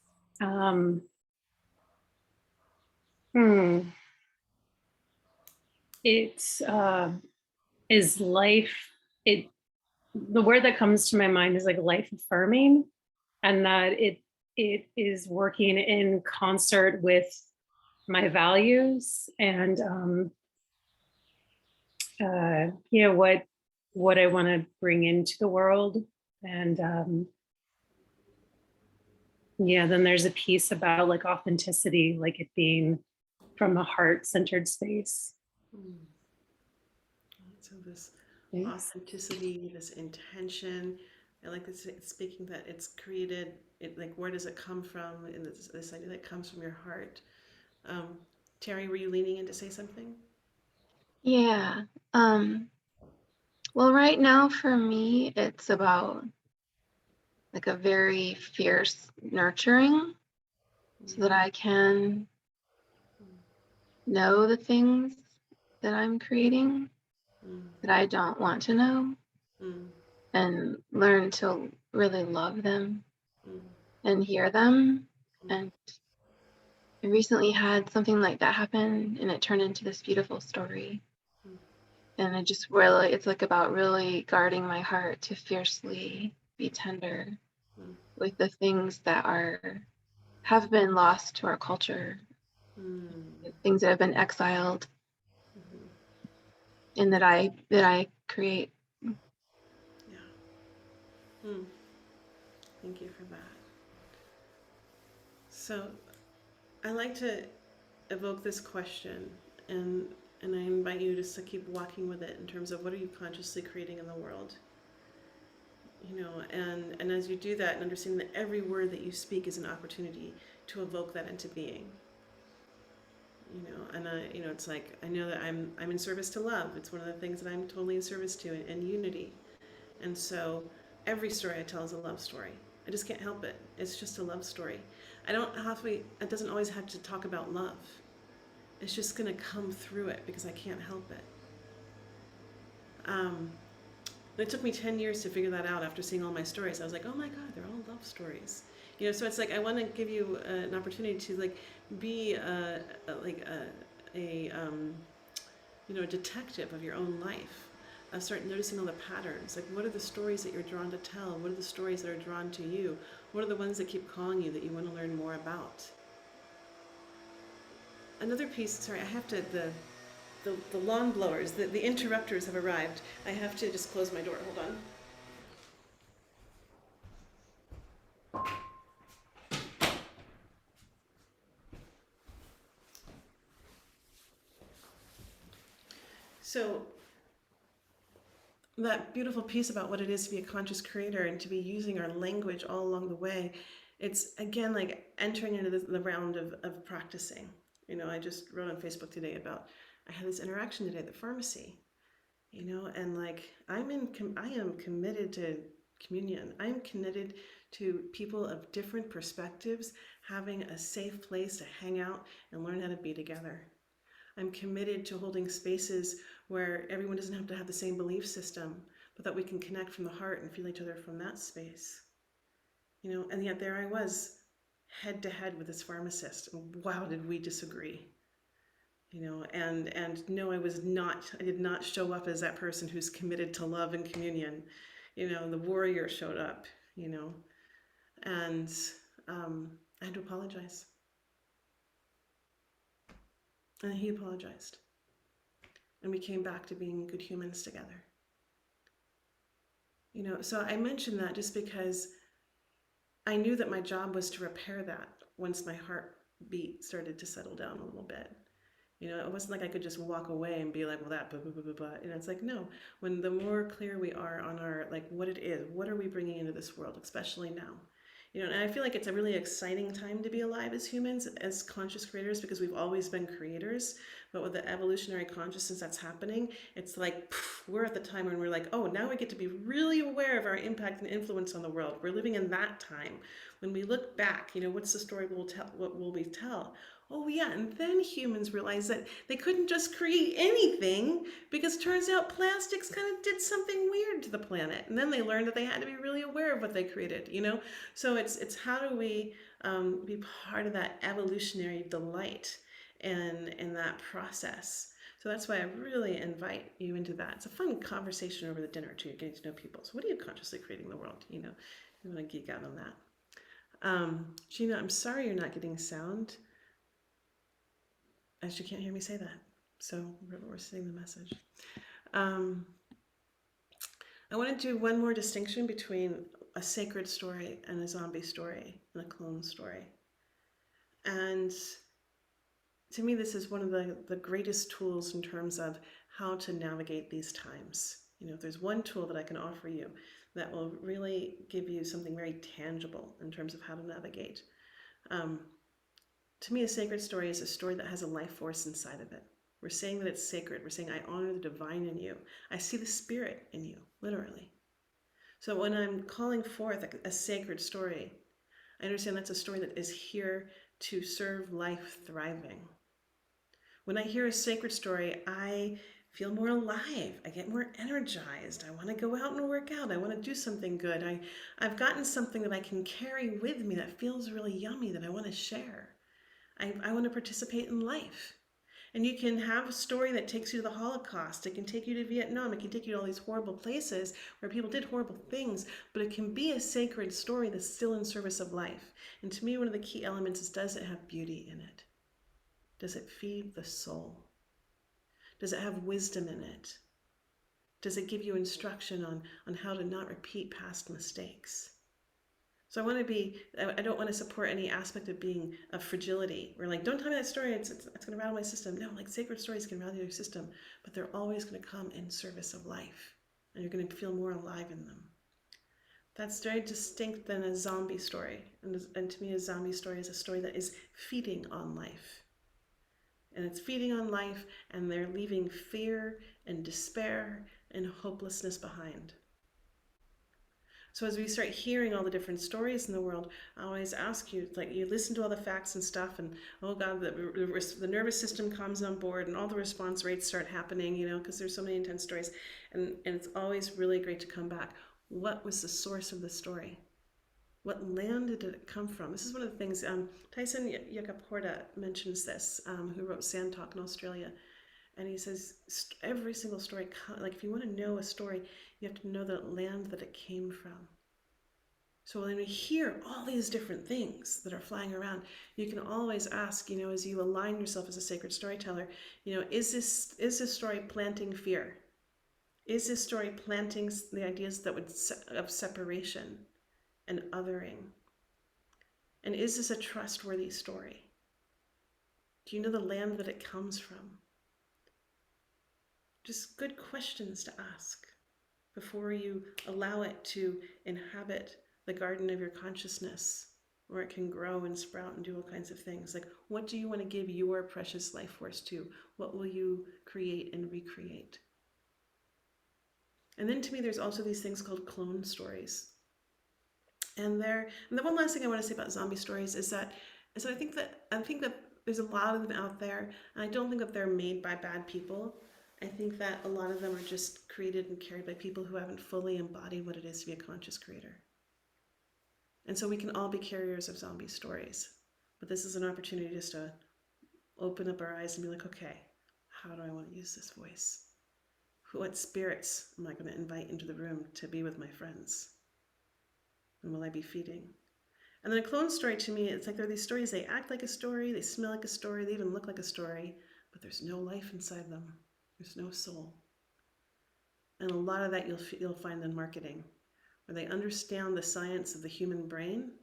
it is life. The word that comes to my mind is like life affirming, and that it is working in concert with my values and what I want to bring into the world. And then there's a piece about like authenticity, like it being from a heart-centered space. So this Thanks. authenticity, this intention, I like this, speaking that it's created, like, where does it come from? And this idea that comes from your heart. Terry, were you leaning in to say something? Yeah. Well, right now for me, it's about like a very fierce nurturing so that I can know the things that I'm creating that I don't want to know and learn to really love them and hear them. And I recently had something like that happen, and it turned into this beautiful story. And I just really, it's like about really guarding my heart to fiercely be tender with the things that have been lost to our culture, things that have been exiled, and that I create. Yeah. Thank you for that. So I like to evoke this question, and I invite you just to keep walking with it in terms of what are you consciously creating in the world. You know, and as you do that, and understanding that every word that you speak is an opportunity to evoke that into being. You know, and it's like I know that I'm in service to love. It's one of the things that I'm totally in service to, and unity. And so every story I tell is a love story. I just can't help it. It's just a love story. I don't have to. It doesn't always have to talk about love. It's just gonna come through it because I can't help it. And it took me 10 years to figure that out after seeing all my stories. I was like, oh my God, they're all love stories. You know, so it's like I want to give you an opportunity to like be a detective of your own life. Start noticing all the patterns. Like, what are the stories that you're drawn to tell? What are the stories that are drawn to you? What are the ones that keep calling you that you want to learn more about? Another piece. Sorry, I have to. The lawn blowers, the interrupters have arrived. I have to just close my door. Hold on. So that beautiful piece about what it is to be a conscious creator and to be using our language all along the way, it's again like entering into the round of practicing. You know, I just wrote on Facebook today about I had this interaction today at the pharmacy, you know, and like I am committed to communion. I'm committed to people of different perspectives having a safe place to hang out and learn how to be together. I'm committed to holding spaces where everyone doesn't have to have the same belief system, but that we can connect from the heart and feel each other from that space. You know, and yet there I was, head to head with this pharmacist. Wow, did we disagree? You know, and no, I did not show up as that person who's committed to love and communion. You know, the warrior showed up, you know, and I had to apologize. And he apologized. And we came back to being good humans together. You know, so I mentioned that just because I knew that my job was to repair that once my heartbeat started to settle down a little bit. You know, it wasn't like I could just walk away and be like, well, that, blah, blah, blah, blah, blah. You know, it's like, no, when the more clear we are on our, like, what it is, what are we bringing into this world, especially now? You know, and I feel like it's a really exciting time to be alive as humans, as conscious creators, because we've always been creators. But with the evolutionary consciousness that's happening, it's like we're at the time when we're like, oh, now we get to be really aware of our impact and influence on the world. We're living in that time. When we look back, you know, what's the story we'll tell? What will we tell? Oh yeah, and then humans realized that they couldn't just create anything because turns out plastics kind of did something weird to the planet. And then they learned that they had to be really aware of what they created, you know? So it's how do we be part of that evolutionary delight in that process. So that's why I really invite you into that. It's a fun conversation over the dinner too, getting to know people. So what are you consciously creating in the world? You know, you want to geek out on that. Gina, I'm sorry you're not getting sound. As you can't hear me say that. So we're sending the message. I want to do one more distinction between a sacred story and a zombie story and a clone story. And to me, this is one of the greatest tools in terms of how to navigate these times. You know, if there's one tool that I can offer you that will really give you something very tangible in terms of how to navigate. To me, a sacred story is a story that has a life force inside of it. We're saying that it's sacred. We're saying, I honor the divine in you. I see the spirit in you, literally. So when I'm calling forth a sacred story, I understand that's a story that is here to serve life thriving. When I hear a sacred story, I feel more alive. I get more energized. I want to go out and work out. I want to do something good. I've gotten something that I can carry with me that feels really yummy that I want to share. I want to participate in life. And you can have a story that takes you to the Holocaust. It can take you to Vietnam. It can take you to all these horrible places where people did horrible things, but it can be a sacred story that's still in service of life. And to me, one of the key elements is, does it have beauty in it? Does it feed the soul? Does it have wisdom in it? Does it give you instruction on how to not repeat past mistakes? So I don't want to support any aspect of being of fragility. We're like, don't tell me that story. It's going to rattle my system. No, like sacred stories can rattle your system, but they're always going to come in service of life, and you're going to feel more alive in them. That's very distinct than a zombie story. And to me, a zombie story is a story that is feeding on life. And it's feeding on life, and they're leaving fear and despair and hopelessness behind. So as we start hearing all the different stories in the world, I always ask you, like, you listen to all the facts and stuff, and oh God, the nervous system comes on board, and all the response rates start happening, you know, because there's so many intense stories, and it's always really great to come back. What was the source of the story? What land did it come from? This is one of the things, Tyson Yunkaporta mentions this, who wrote Sand Talk in Australia. And he says, every single story, like if you want to know a story, you have to know the land that it came from. So when we hear all these different things that are flying around, you can always ask, you know, as you align yourself as a sacred storyteller, you know, is this story planting fear? Is this story planting the ideas that of separation and othering? And is this a trustworthy story? Do you know the land that it comes from? Just good questions to ask before you allow it to inhabit the garden of your consciousness, where it can grow and sprout and do all kinds of things. Like, what do you want to give your precious life force to? What will you create and recreate? And then to me, there's also these things called clone stories. And the one last thing I want to say about zombie stories is that I think that there's a lot of them out there, and I don't think that they're made by bad people. I think that a lot of them are just created and carried by people who haven't fully embodied what it is to be a conscious creator. And so we can all be carriers of zombie stories. But this is an opportunity just to open up our eyes and be like, okay, how do I want to use this voice? What spirits am I going to invite into the room to be with my friends? And will I be feeding? And then a clone story, to me, it's like there are these stories, they act like a story, they smell like a story, they even look like a story, but there's no life inside them. There's no soul. And a lot of that you'll find in marketing, where they understand the science of the human brain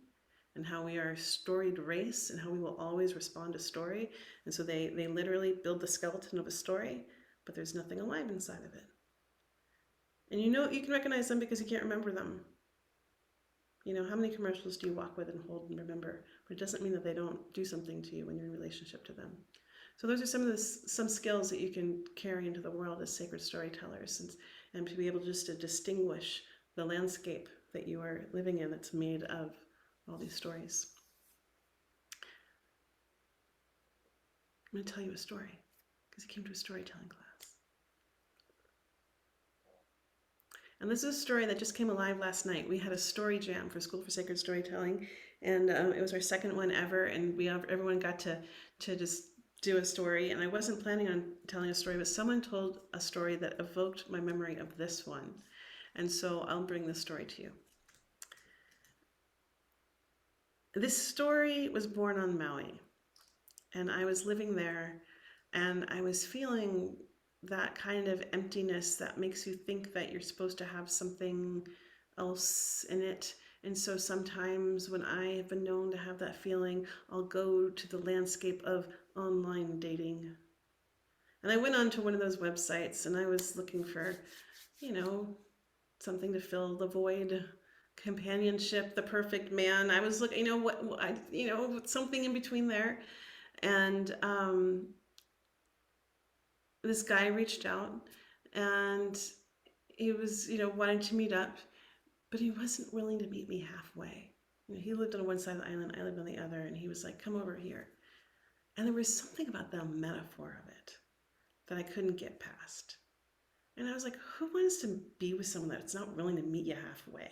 and how we are a storied race and how we will always respond to story. And so they literally build the skeleton of a story, but there's nothing alive inside of it. And you know, you can recognize them because you can't remember them. You know, how many commercials do you walk with and hold and remember? But it doesn't mean that they don't do something to you when you're in relationship to them. So those are some skills that you can carry into the world as sacred storytellers, and to be able just to distinguish the landscape that you are living in that's made of all these stories. I'm going to tell you a story because you came to a storytelling class. And this is a story that just came alive last night. We had a story jam for School for Sacred Storytelling, and it was our second one ever, and everyone got to just do a story. And I wasn't planning on telling a story, but someone told a story that evoked my memory of this one. And so I'll bring this story to you. This story was born on Maui, and I was living there, and I was feeling that kind of emptiness that makes you think that you're supposed to have something else in it. And so sometimes when I have been known to have that feeling, I'll go to the landscape of online dating. And I went onto one of those websites, and I was looking for, you know, something to fill the void, companionship, the perfect man. I was looking, something in between there. And this guy reached out, and he was, wanting to meet up, but he wasn't willing to meet me halfway. He lived on one side of the island, I lived on the other, and he was like, come over here. And there was something about the metaphor of it that I couldn't get past. And I was like, who wants to be with someone that's not willing to meet you halfway?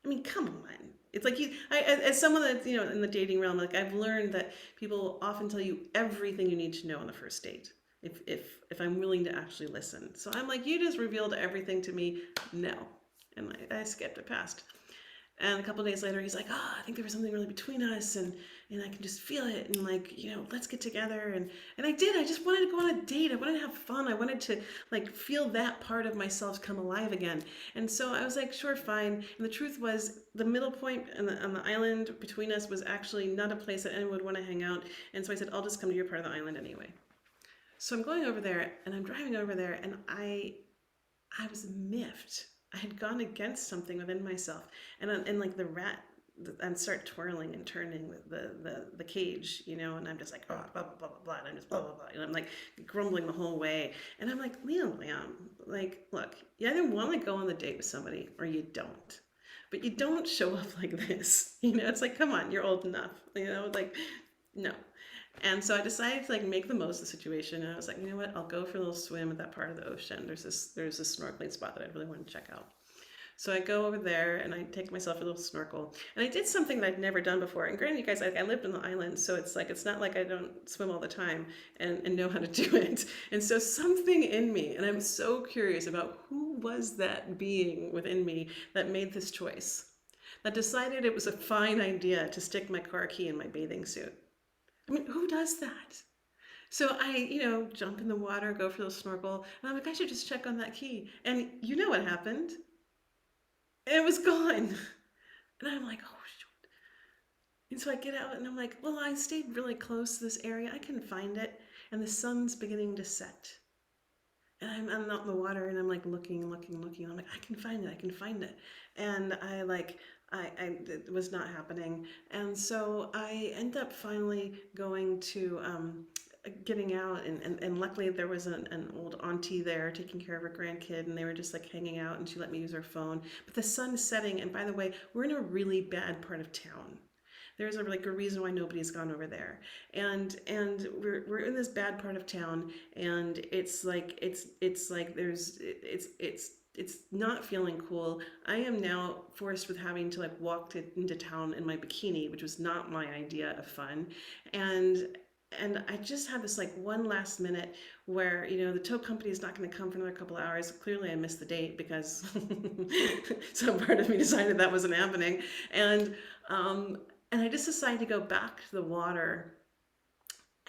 I mean, come on. It's like, as someone that's, in the dating realm, like I've learned that people often tell you everything you need to know on the first date, if I'm willing to actually listen. So I'm like, you just revealed everything to me. No. And I skipped it past. And a couple of days later, he's like, "Oh, I think there was something really between us, and I can just feel it, and like, let's get together." And I did. I just wanted to go on a date. I wanted to have fun. I wanted to like feel that part of myself come alive again. And so I was like, "Sure, fine." And the truth was, the middle point on the island between us was actually not a place that anyone would want to hang out. And so I said, "I'll just come to your part of the island anyway." So I'm going over there, and I'm driving over there, and I was miffed. I had gone against something within myself, and like the rat, and start twirling and turning the cage, and I'm just like, oh, blah blah blah blah blah, and I'm just blah blah blah, and I'm like grumbling the whole way, and I'm like, Liam, like, look, you either want to go on the date with somebody or you don't, but you don't show up like this, It's like, come on, you're old enough, like, no. And so I decided to like make the most of the situation, and I was like, you know what? I'll go for a little swim at that part of the ocean. There's this snorkeling spot that I really want to check out. So I go over there and I take myself a little snorkel, and I did something that I'd never done before. And granted, you guys, I lived on the island, so it's like it's not like I don't swim all the time and know how to do it. And so something in me, and I'm so curious about who was that being within me that made this choice, that decided it was a fine idea to stick my car key in my bathing suit. I mean, who does that? So I, jump in the water, go for the snorkel, and I'm like, I should just check on that key. And you know what happened? It was gone. And I'm like, oh, shoot. And so I get out and I'm like, well, I stayed really close to this area. I can find it. And the sun's beginning to set. And I'm out in the water and I'm like looking. I'm like, I can find it. And it was not happening. And so I end up finally going to, getting out, and luckily there was an old auntie there taking care of her grandkid, and they were just like hanging out, and she let me use her phone. But the sun's setting, and by the way, we're in a really bad part of town. There's a reason why nobody's gone over there, and we're in this bad part of town, and it's not feeling cool. I am now forced with having to like walk into town in my bikini, which was not my idea of fun, and I just had this like one last minute where, the tow company is not going to come for another couple hours. Clearly I missed the date because some part of me decided that wasn't happening. And I just decided to go back to the water,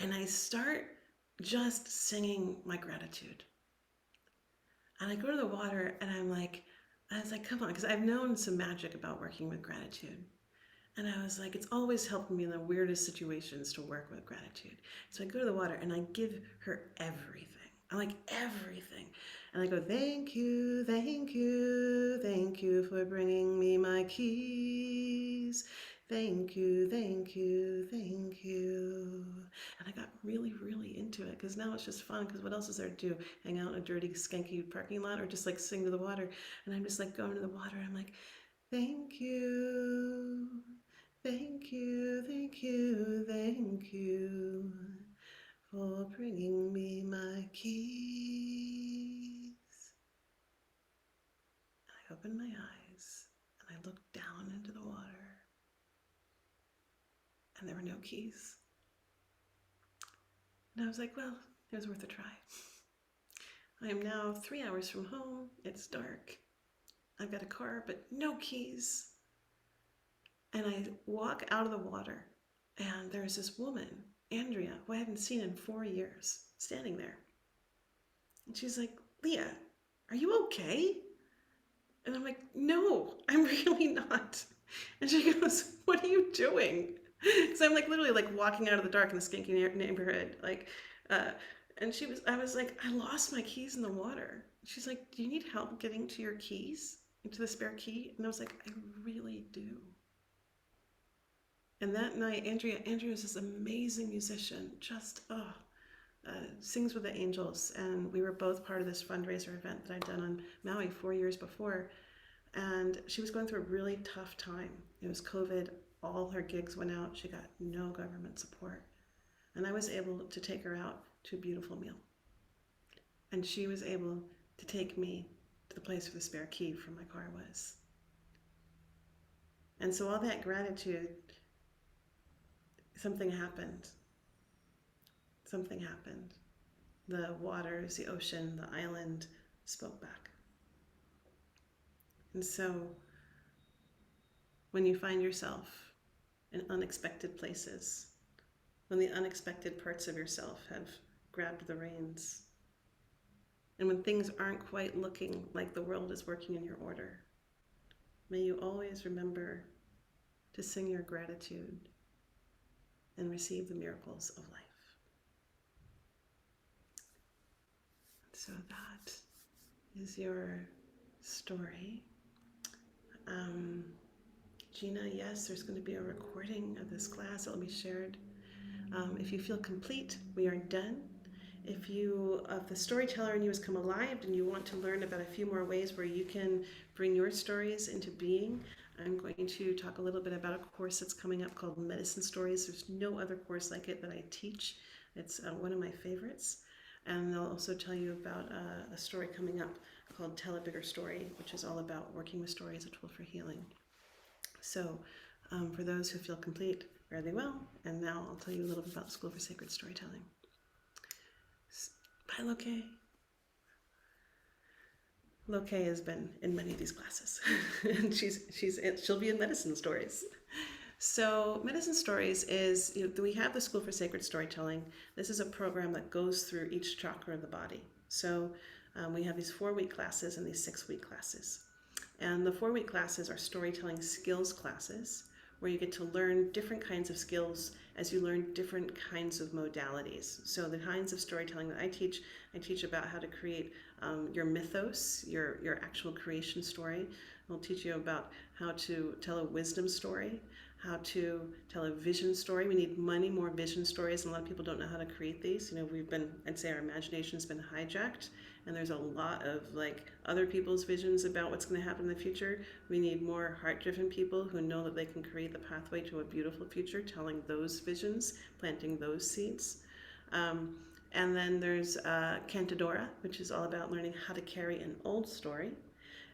and I start just singing my gratitude. And I go to the water and I was like, come on, because I've known some magic about working with gratitude. And I was like, it's always helped me in the weirdest situations to work with gratitude. So I go to the water and I give her everything. I like everything. And I go, thank you, thank you, thank you for bringing me my keys. Thank you, thank you, thank you. And I got really, really into it because now it's just fun, because what else is there to do? Hang out in a dirty, skanky parking lot, or just like sing to the water. And I'm just like going to the water. I'm like, thank you. Thank you, thank you, thank you for bringing me my keys. And I opened my eyes and I looked down into the water, and there were no keys. And I was like, well, it was worth a try. I am now 3 hours from home. It's dark. I've got a car, but no keys. And I walk out of the water, and there's this woman, Andrea, who I haven't seen in 4 years, standing there. And she's like, Leah, are you okay? And I'm like, no, I'm really not. And she goes, what are you doing? Because I'm like literally like walking out of the dark in the skanky neighborhood. I was like, I lost my keys in the water. She's like, do you need help getting to your keys, into the spare key? And I was like, I really do. And that night, Andrea is this amazing musician, sings with the angels. And we were both part of this fundraiser event that I'd done on Maui 4 years before. And she was going through a really tough time. It was COVID, all her gigs went out. She got no government support. And I was able to take her out to a beautiful meal. And she was able to take me to the place where the spare key from my car was. And so all that gratitude, something happened. Something happened. The waters, the ocean, the island spoke back. And so when you find yourself in unexpected places, when the unexpected parts of yourself have grabbed the reins, and when things aren't quite looking like the world is working in your order. May you always remember to sing your gratitude and receive the miracles of life. So that is your story. Gina, yes, there's going to be a recording of this class. It will be shared. If you feel complete, we are done. If the storyteller in you has come alive and you want to learn about a few more ways where you can bring your stories into being, I'm going to talk a little bit about a course that's coming up called Medicine Stories. There's no other course like it that I teach. It's one of my favorites. And I'll also tell you about a story coming up called Tell a Bigger Story, which is all about working with story as a tool for healing. So for those who feel complete, fare thee well. And now I'll tell you a little bit about the School for Sacred Storytelling. Bye, Loke. Loke has been in many of these classes, and she'll be in Medicine Stories. So Medicine Stories is, we have the School for Sacred Storytelling. This is a program that goes through each chakra of the body. So we have these 4-week classes and these 6-week classes. And the 4-week classes are storytelling skills classes, where you get to learn different kinds of skills as you learn different kinds of modalities. So the kinds of storytelling that I teach about how to create your mythos, your actual creation story. I'll teach you about how to tell a wisdom story, how to tell a vision story. We need many more vision stories, and a lot of people don't know how to create these. I'd say our imagination has been hijacked, and there's a lot of other people's visions about what's going to happen in the future. We need more heart-driven people who know that they can create the pathway to a beautiful future, telling those visions, planting those seeds. And then there's Cantadora, which is all about learning how to carry an old story.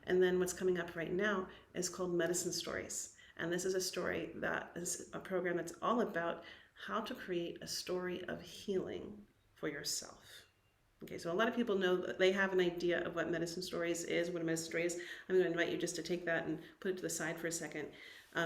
And then what's coming up right now is called Medicine Stories. And this is a story that is a program that's all about how to create a story of healing for yourself. Okay, so a lot of people know that they have an idea of what Medicine Stories is, what a medicine story is. I'm going to invite you just to take that and put it to the side for a second,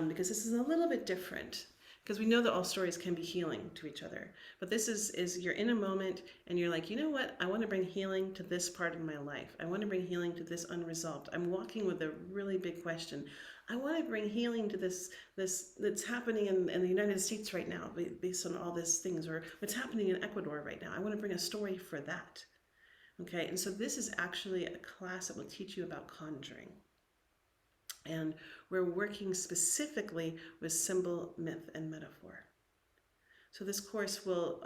because this is a little bit different. Because we know that all stories can be healing to each other. But this is you're in a moment and you're like, you know what? I want to bring healing to this part of my life. I want to bring healing to this unresolved. I'm walking with a really big question. I want to bring healing to this that's happening in the United States right now, based on all these things, or what's happening in Ecuador right now. I want to bring a story for that. Okay, and so this is actually a class that will teach you about conjuring. And we're working specifically with symbol, myth, and metaphor. So this course will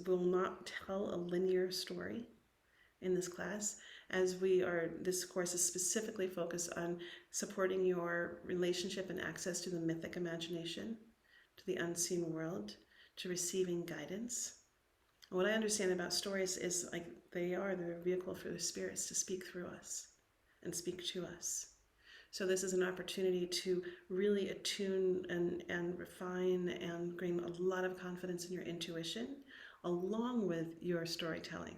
will not tell a linear story in this class, as this course is specifically focused on supporting your relationship and access to the mythic imagination, to the unseen world, to receiving guidance. And what I understand about stories is they're a vehicle for the spirits to speak through us and speak to us. So this is an opportunity to really attune and refine and gain a lot of confidence in your intuition, along with your storytelling.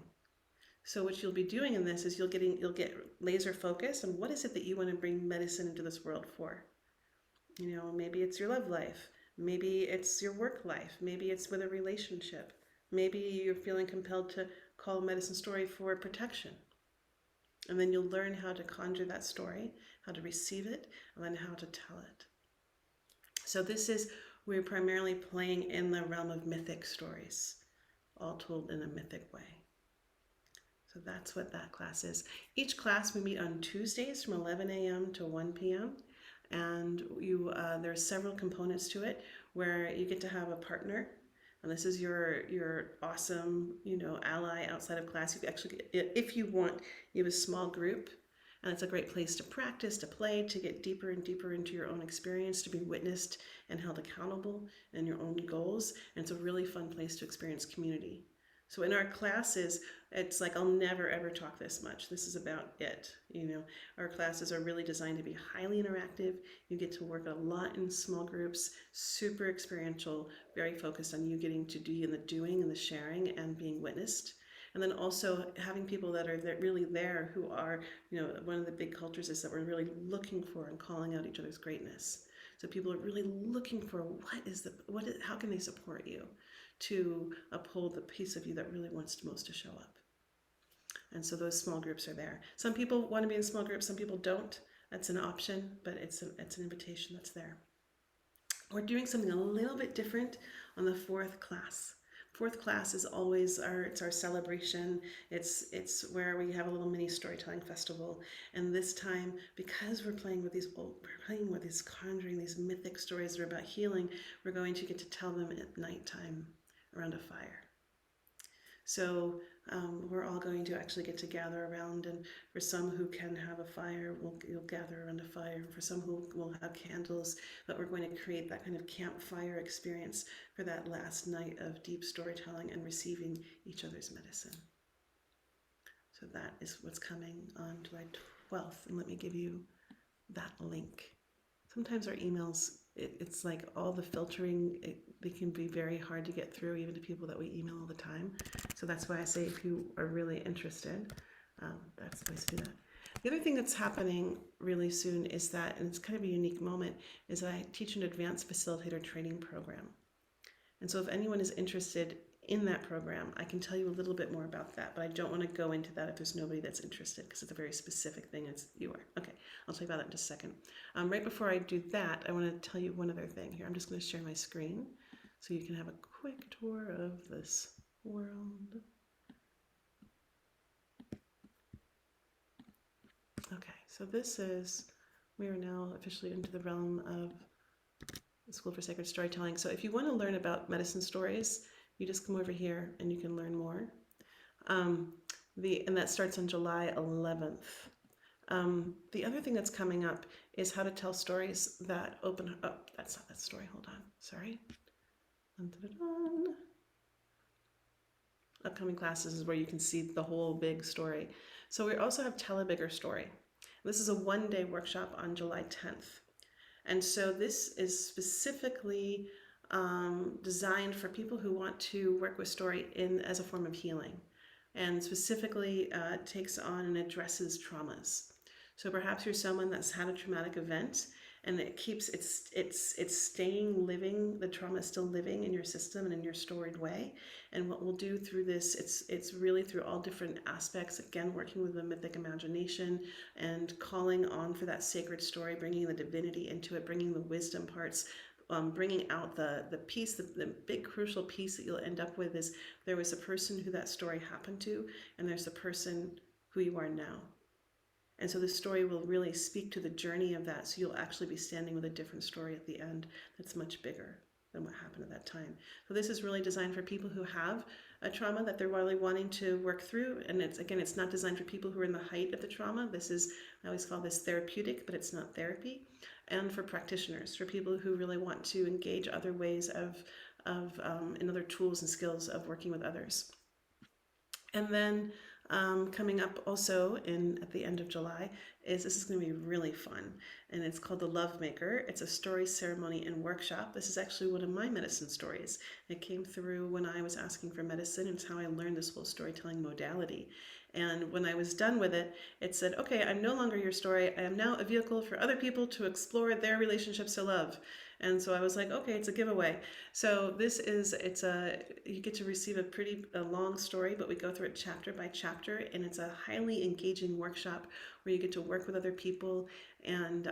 So what you'll be doing in this is you'll get laser focus on what is it that you want to bring medicine into this world for. Maybe it's your love life, maybe it's your work life, maybe it's with a relationship, maybe you're feeling compelled to call a medicine story for protection. And then you'll learn how to conjure that story, how to receive it, and then how to tell it. So we're primarily playing in the realm of mythic stories, all told in a mythic way. So that's what that class is. Each class we meet on Tuesdays from 11 a.m. to 1 p.m. And there are several components to it where you get to have a partner. And this is your awesome, ally outside of class. You actually, if you want, you have a small group, and it's a great place to practice, to play, to get deeper and deeper into your own experience, to be witnessed and held accountable in your own goals. And it's a really fun place to experience community. So in our classes, it's like I'll never ever talk this much. This is about it. Our classes are really designed to be highly interactive. You get to work a lot in small groups, super experiential, very focused on you getting to do in the doing and the sharing and being witnessed. And then also having people that are really there who are, one of the big cultures is that we're really looking for and calling out each other's greatness. So people are really looking for how can they support you to uphold the piece of you that really wants most to show up. And so those small groups are there. Some people want to be in small groups, some people don't. That's an option, but it's an invitation that's there. We're doing something a little bit different on the fourth class. Fourth class is always our celebration. It's where we have a little mini storytelling festival. And this time, because we're playing with these conjuring, these mythic stories that are about healing, we're going to get to tell them at nighttime around a fire. So we're all going to actually get to gather around, and for some who can have a fire, you'll gather around a fire. And for some who will have candles, but we're going to create that kind of campfire experience for that last night of deep storytelling and receiving each other's medicine. So that is what's coming on July 12th, and let me give you that link. Sometimes our emails, it's like all the filtering, they can be very hard to get through, even to people that we email all the time. So that's why I say if you are really interested, that's the place to do that. The other thing that's happening really soon is that, and it's kind of a unique moment, is that I teach an advanced facilitator training program. And so if anyone is interested in that program, I can tell you a little bit more about that, but I don't want to go into that if there's nobody that's interested, because it's a very specific thing. You are. Okay, I'll tell you about that in just a second. Right before I do that, I want to tell you one other thing here. I'm just going to share my screen so you can have a quick tour of this world. Okay, so we are now officially into the realm of the School for Sacred Storytelling. So if you want to learn about medicine stories, you just come over here and you can learn more. And that starts on July 11th. The other thing that's coming up is how to tell stories that open up. Oh, that's not that story. Hold on. Sorry. Dun-dun-dun. Upcoming classes is where you can see the whole big story. So we also have Tell a Bigger Story. This is a one-day workshop on July 10th. And so this is specifically designed for people who want to work with story as a form of healing, and specifically takes on and addresses traumas. So perhaps you're someone that's had a traumatic event, and it keeps it's staying living. The trauma is still living in your system and in your storied way. And what we'll do through this, it's really through all different aspects. Again, working with the mythic imagination and calling on for that sacred story, bringing the divinity into it, bringing the wisdom parts. Bringing out the piece, the big crucial piece that you'll end up with is there was a person who that story happened to, and there's the person who you are now. And so the story will really speak to the journey of that, so you'll actually be standing with a different story at the end that's much bigger than what happened at that time. So this is really designed for people who have a trauma that they're really wanting to work through. And it's not designed for people who are in the height of the trauma. I always call this therapeutic, but it's not therapy. And for practitioners, for people who really want to engage other ways and other tools and skills of working with others. And then coming up also at the end of July this is going to be really fun, and it's called The Love Maker. It's a story, ceremony, and workshop. This is actually one of my medicine stories. It came through when I was asking for medicine, and it's how I learned this whole storytelling modality. And when I was done with it, it said, okay, I'm no longer your story. I am now a vehicle for other people to explore their relationships to love. And so I was like, okay, it's a giveaway. So you get to receive a long story, but we go through it chapter by chapter, and it's a highly engaging workshop where you get to work with other people and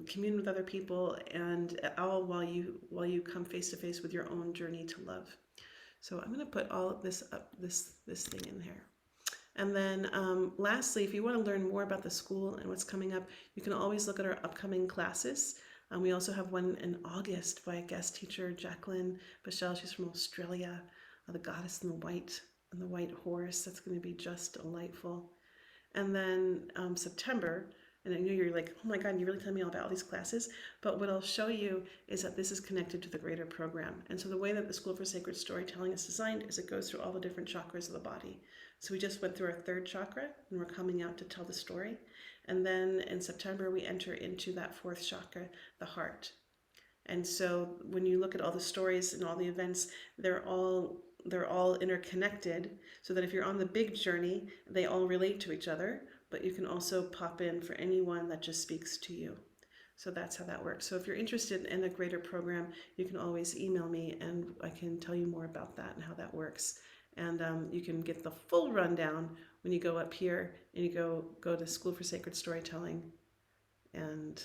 commune with other people, and all while you come face to face with your own journey to love. So I'm going to put all of this up, this thing in here. And then lastly, if you want to learn more about the school and what's coming up, you can always look at our upcoming classes. We also have one in August by a guest teacher, Jacqueline Bichelle. She's from Australia, the goddess in the white horse. That's going to be just delightful. And then September, and I know you're like, oh my God, you really tell me all about all these classes. But what I'll show you is that this is connected to the greater program. And so the way that the School for Sacred Storytelling is designed is it goes through all the different chakras of the body. So we just went through our third chakra, and we're coming out to tell the story. And then in September, we enter into that fourth chakra, the heart. And so when you look at all the stories and all the events, they're all they're all interconnected so that if you're on the big journey, they all relate to each other, but you can also pop in for anyone that just speaks to you. So that's how that works. So if you're interested in a greater program, you can always email me and I can tell you more about that and how that works. And you can get the full rundown when you go up here and you go to School for Sacred Storytelling. And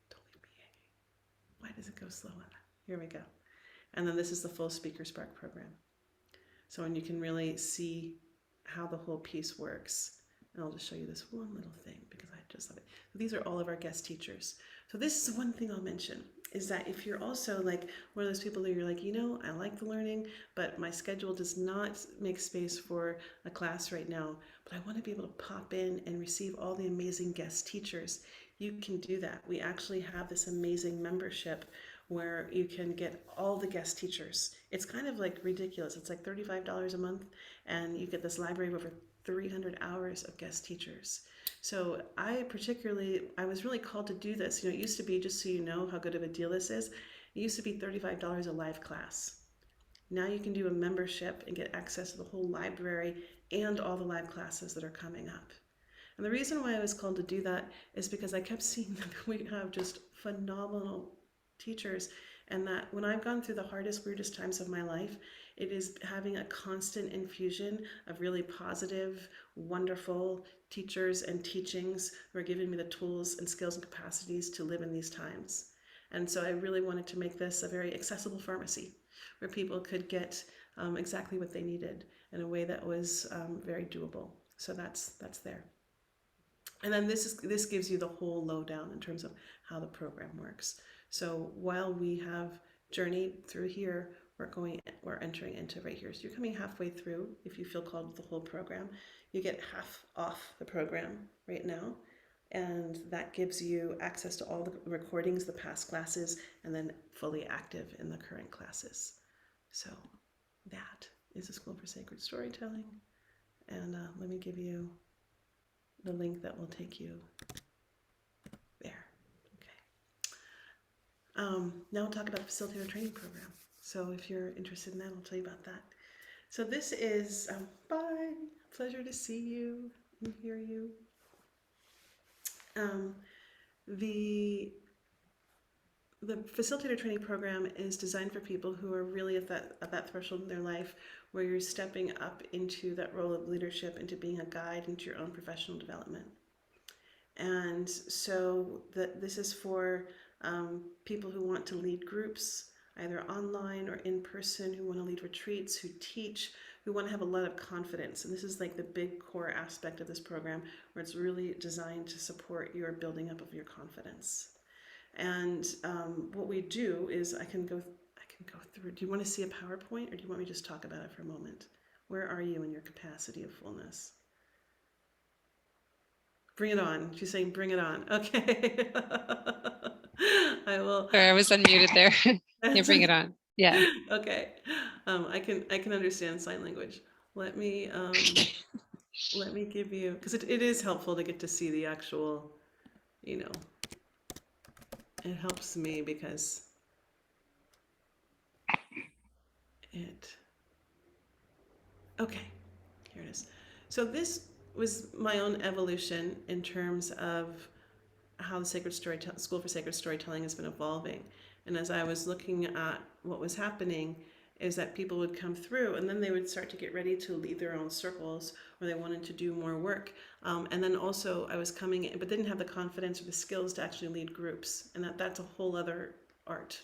don't leave me hanging. Why does it go slow? Here we go. And then this is the full Speaker Spark program. So when you can really see how the whole piece works. And I'll just show you this one little thing because I just love it. So these are all of our guest teachers. So this is one thing I'll mention is that if you're also like one of those people that you're like, you know, I like the learning, but my schedule does not make space for a class right now, but I want to be able to pop in and receive all the amazing guest teachers. You can do that. We actually have this amazing membership where you can get all the guest teachers. It's kind of like ridiculous. It's like $35 a month and you get this library of over 300 hours of guest teachers. So I was really called to do this. You know, it used to be, just so you know how good of a deal this is, it used to be $35 a live class. Now you can do a membership and get access to the whole library and all the live classes that are coming up. And the reason why I was called to do that is because I kept seeing that we have just phenomenal teachers, and that when I've gone through the hardest, weirdest times of my life, it is having a constant infusion of really positive, wonderful teachers and teachings who are giving me the tools and skills and capacities to live in these times. And so I really wanted to make this a very accessible pharmacy where people could get exactly what they needed in a way that was very doable. So that's there. And then this gives you the whole lowdown in terms of how the program works. So while we have journeyed through here, we're entering into right here. So you're coming halfway through. If you feel called to the whole program, you get half off the program right now. And that gives you access to all the recordings, the past classes, and then fully active in the current classes. So that is a School for Sacred Storytelling. And let me give you the link that will take you there. Now we'll talk about the Facilitator Training Program. So if you're interested in that, I'll tell you about that. So this is, bye, pleasure to see you and hear you. The Facilitator Training Program is designed for people who are really at that threshold in their life where you're stepping up into that role of leadership, into being a guide, into your own professional development. And so this is for people who want to lead groups, either online or in person, who want to lead retreats, who teach, who want to have a lot of confidence. And this is like the big core aspect of this program, where it's really designed to support your building up of your confidence. And what we do is I can go through. Do you want to see a PowerPoint, or do you want me to just talk about it for a moment? Where are you in your capacity of fullness? Bring it on. She's saying, bring it on. Okay. I will. Sorry, I was unmuted there. Yeah, bring it on. Yeah. Okay. I can understand sign language. Let me give you, because it is helpful to get to see the actual, you know, it helps me because okay, here it is. So this was my own evolution in terms of how the School for Sacred Storytelling has been evolving. And as I was looking at what was happening, is that people would come through and then they would start to get ready to lead their own circles, or they wanted to do more work. And then also I was coming in, but didn't have the confidence or the skills to actually lead groups. And that's a whole other art.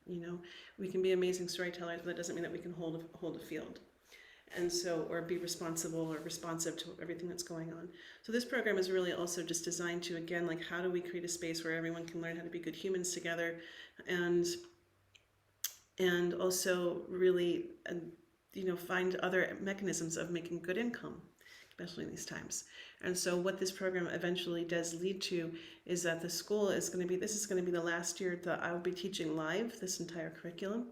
You know, we can be amazing storytellers, but that doesn't mean that we can hold a field. And so, or be responsible or responsive to everything that's going on. So this program is really also just designed to, again, like, how do we create a space where everyone can learn how to be good humans together, and also really, you know, find other mechanisms of making good income, especially in these times. And so what this program eventually does lead to is that the school is going to be, this is going to be the last year that I will be teaching live this entire curriculum.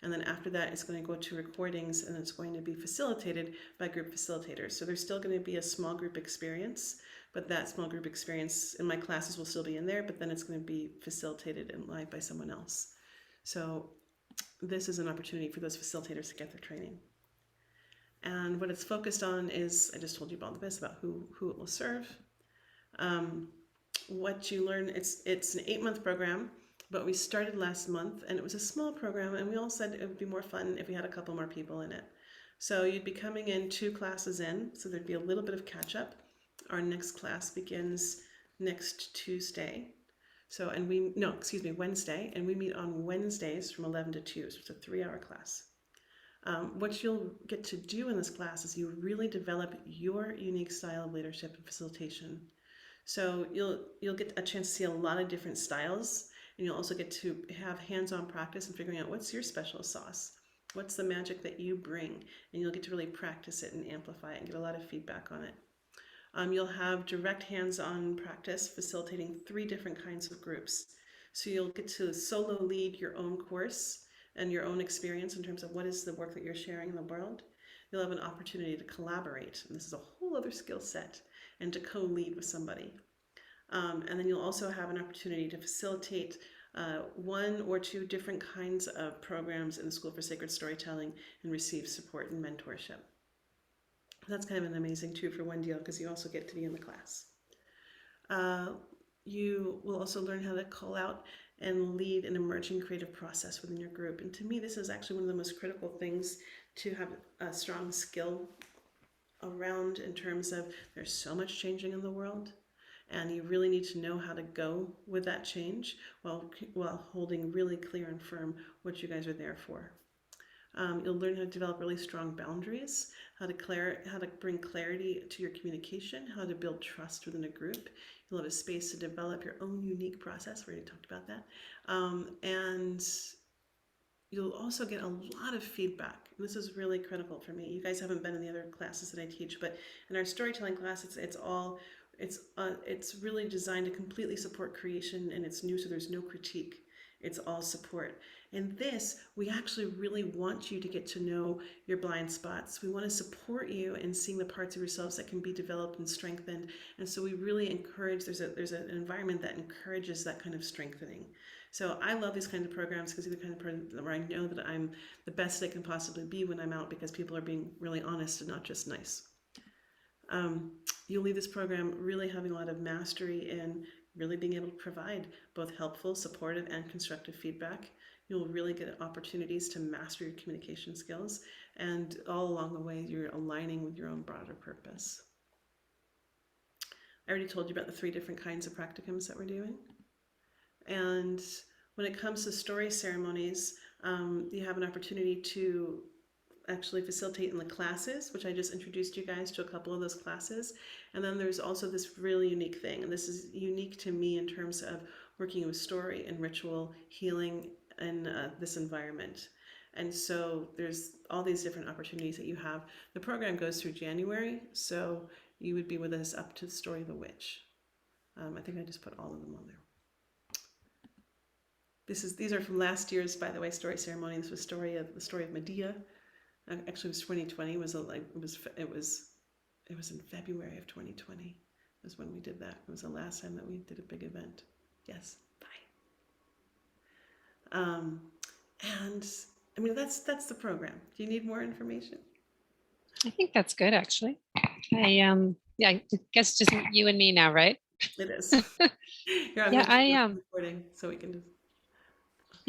And then after that, it's going to go to recordings, and it's going to be facilitated by group facilitators. So there's still going to be a small group experience, but that small group experience in my classes will still be in there, but then it's going to be facilitated and live by someone else. So this is an opportunity for those facilitators to get their training. And what it's focused on is, I just told you about this, about who it will serve. What you learn, it's an 8-month program, but we started last month and it was a small program, and we all said it would be more fun if we had a couple more people in it. So you'd be coming in 2 classes in, so there'd be a little bit of catch up. Our next class begins next Tuesday. So, Wednesday, and we meet on Wednesdays from 11 to 2, so it's a 3-hour class. What you'll get to do in this class is you really develop your unique style of leadership and facilitation. So you'll get a chance to see a lot of different styles, and you'll also get to have hands-on practice in figuring out what's your special sauce, what's the magic that you bring, and you'll get to really practice it and amplify it and get a lot of feedback on it. You'll have direct hands-on practice facilitating 3 different kinds of groups. So you'll get to solo lead your own course and your own experience in terms of what is the work that you're sharing in the world. You'll have an opportunity to collaborate, and this is a whole other skill set, and to co-lead with somebody. And then you'll also have an opportunity to facilitate 1 or 2 different kinds of programs in the School for Sacred Storytelling and receive support and mentorship. That's kind of an amazing 2 for 1 deal, because you also get to be in the class. You will also learn how to call out and lead an emerging creative process within your group. And to me, this is actually one of the most critical things to have a strong skill around, in terms of there's so much changing in the world, and you really need to know how to go with that change while holding really clear and firm what you guys are there for. You'll learn how to develop really strong boundaries, how to bring clarity to your communication, how to build trust within a group. You'll have a space to develop your own unique process. We already talked about that. And you'll also get a lot of feedback. This is really critical for me. You guys haven't been in the other classes that I teach, but in our storytelling class, it's really designed to completely support creation, and it's new, so there's no critique. It's all support. In this, we actually really want you to get to know your blind spots. We want to support you in seeing the parts of yourselves that can be developed and strengthened. And so we really encourage, there's an environment that encourages that kind of strengthening. So I love these kinds of programs, because they're the kind of program where I know that I'm the best I can possibly be when I'm out, because people are being really honest and not just nice. You'll leave this program really having a lot of mastery in really being able to provide both helpful, supportive, and constructive feedback. You'll really get opportunities to master your communication skills, and all along the way, you're aligning with your own broader purpose. I already told you about the 3 different kinds of practicums that we're doing. And when it comes to story ceremonies, you have an opportunity to actually facilitate in the classes, which I just introduced you guys to a couple of those classes. And then there's also this really unique thing, and this is unique to me in terms of working with story and ritual healing in this environment. And so there's all these different opportunities that you have. The program goes through January, so you would be with us up to the story of the witch. I think I just put all of them on there. These are from last year's, by the way, story ceremony. This was the story of Medea. Actually, it was 2020. It was in February of 2020. Was when we did that. It was the last time that we did a big event. Yes. Bye. And I mean, that's the program. Do you need more information? I think that's good, actually. I guess just you and me now, right? It is. Here, Yeah, I'm recording, so we can just.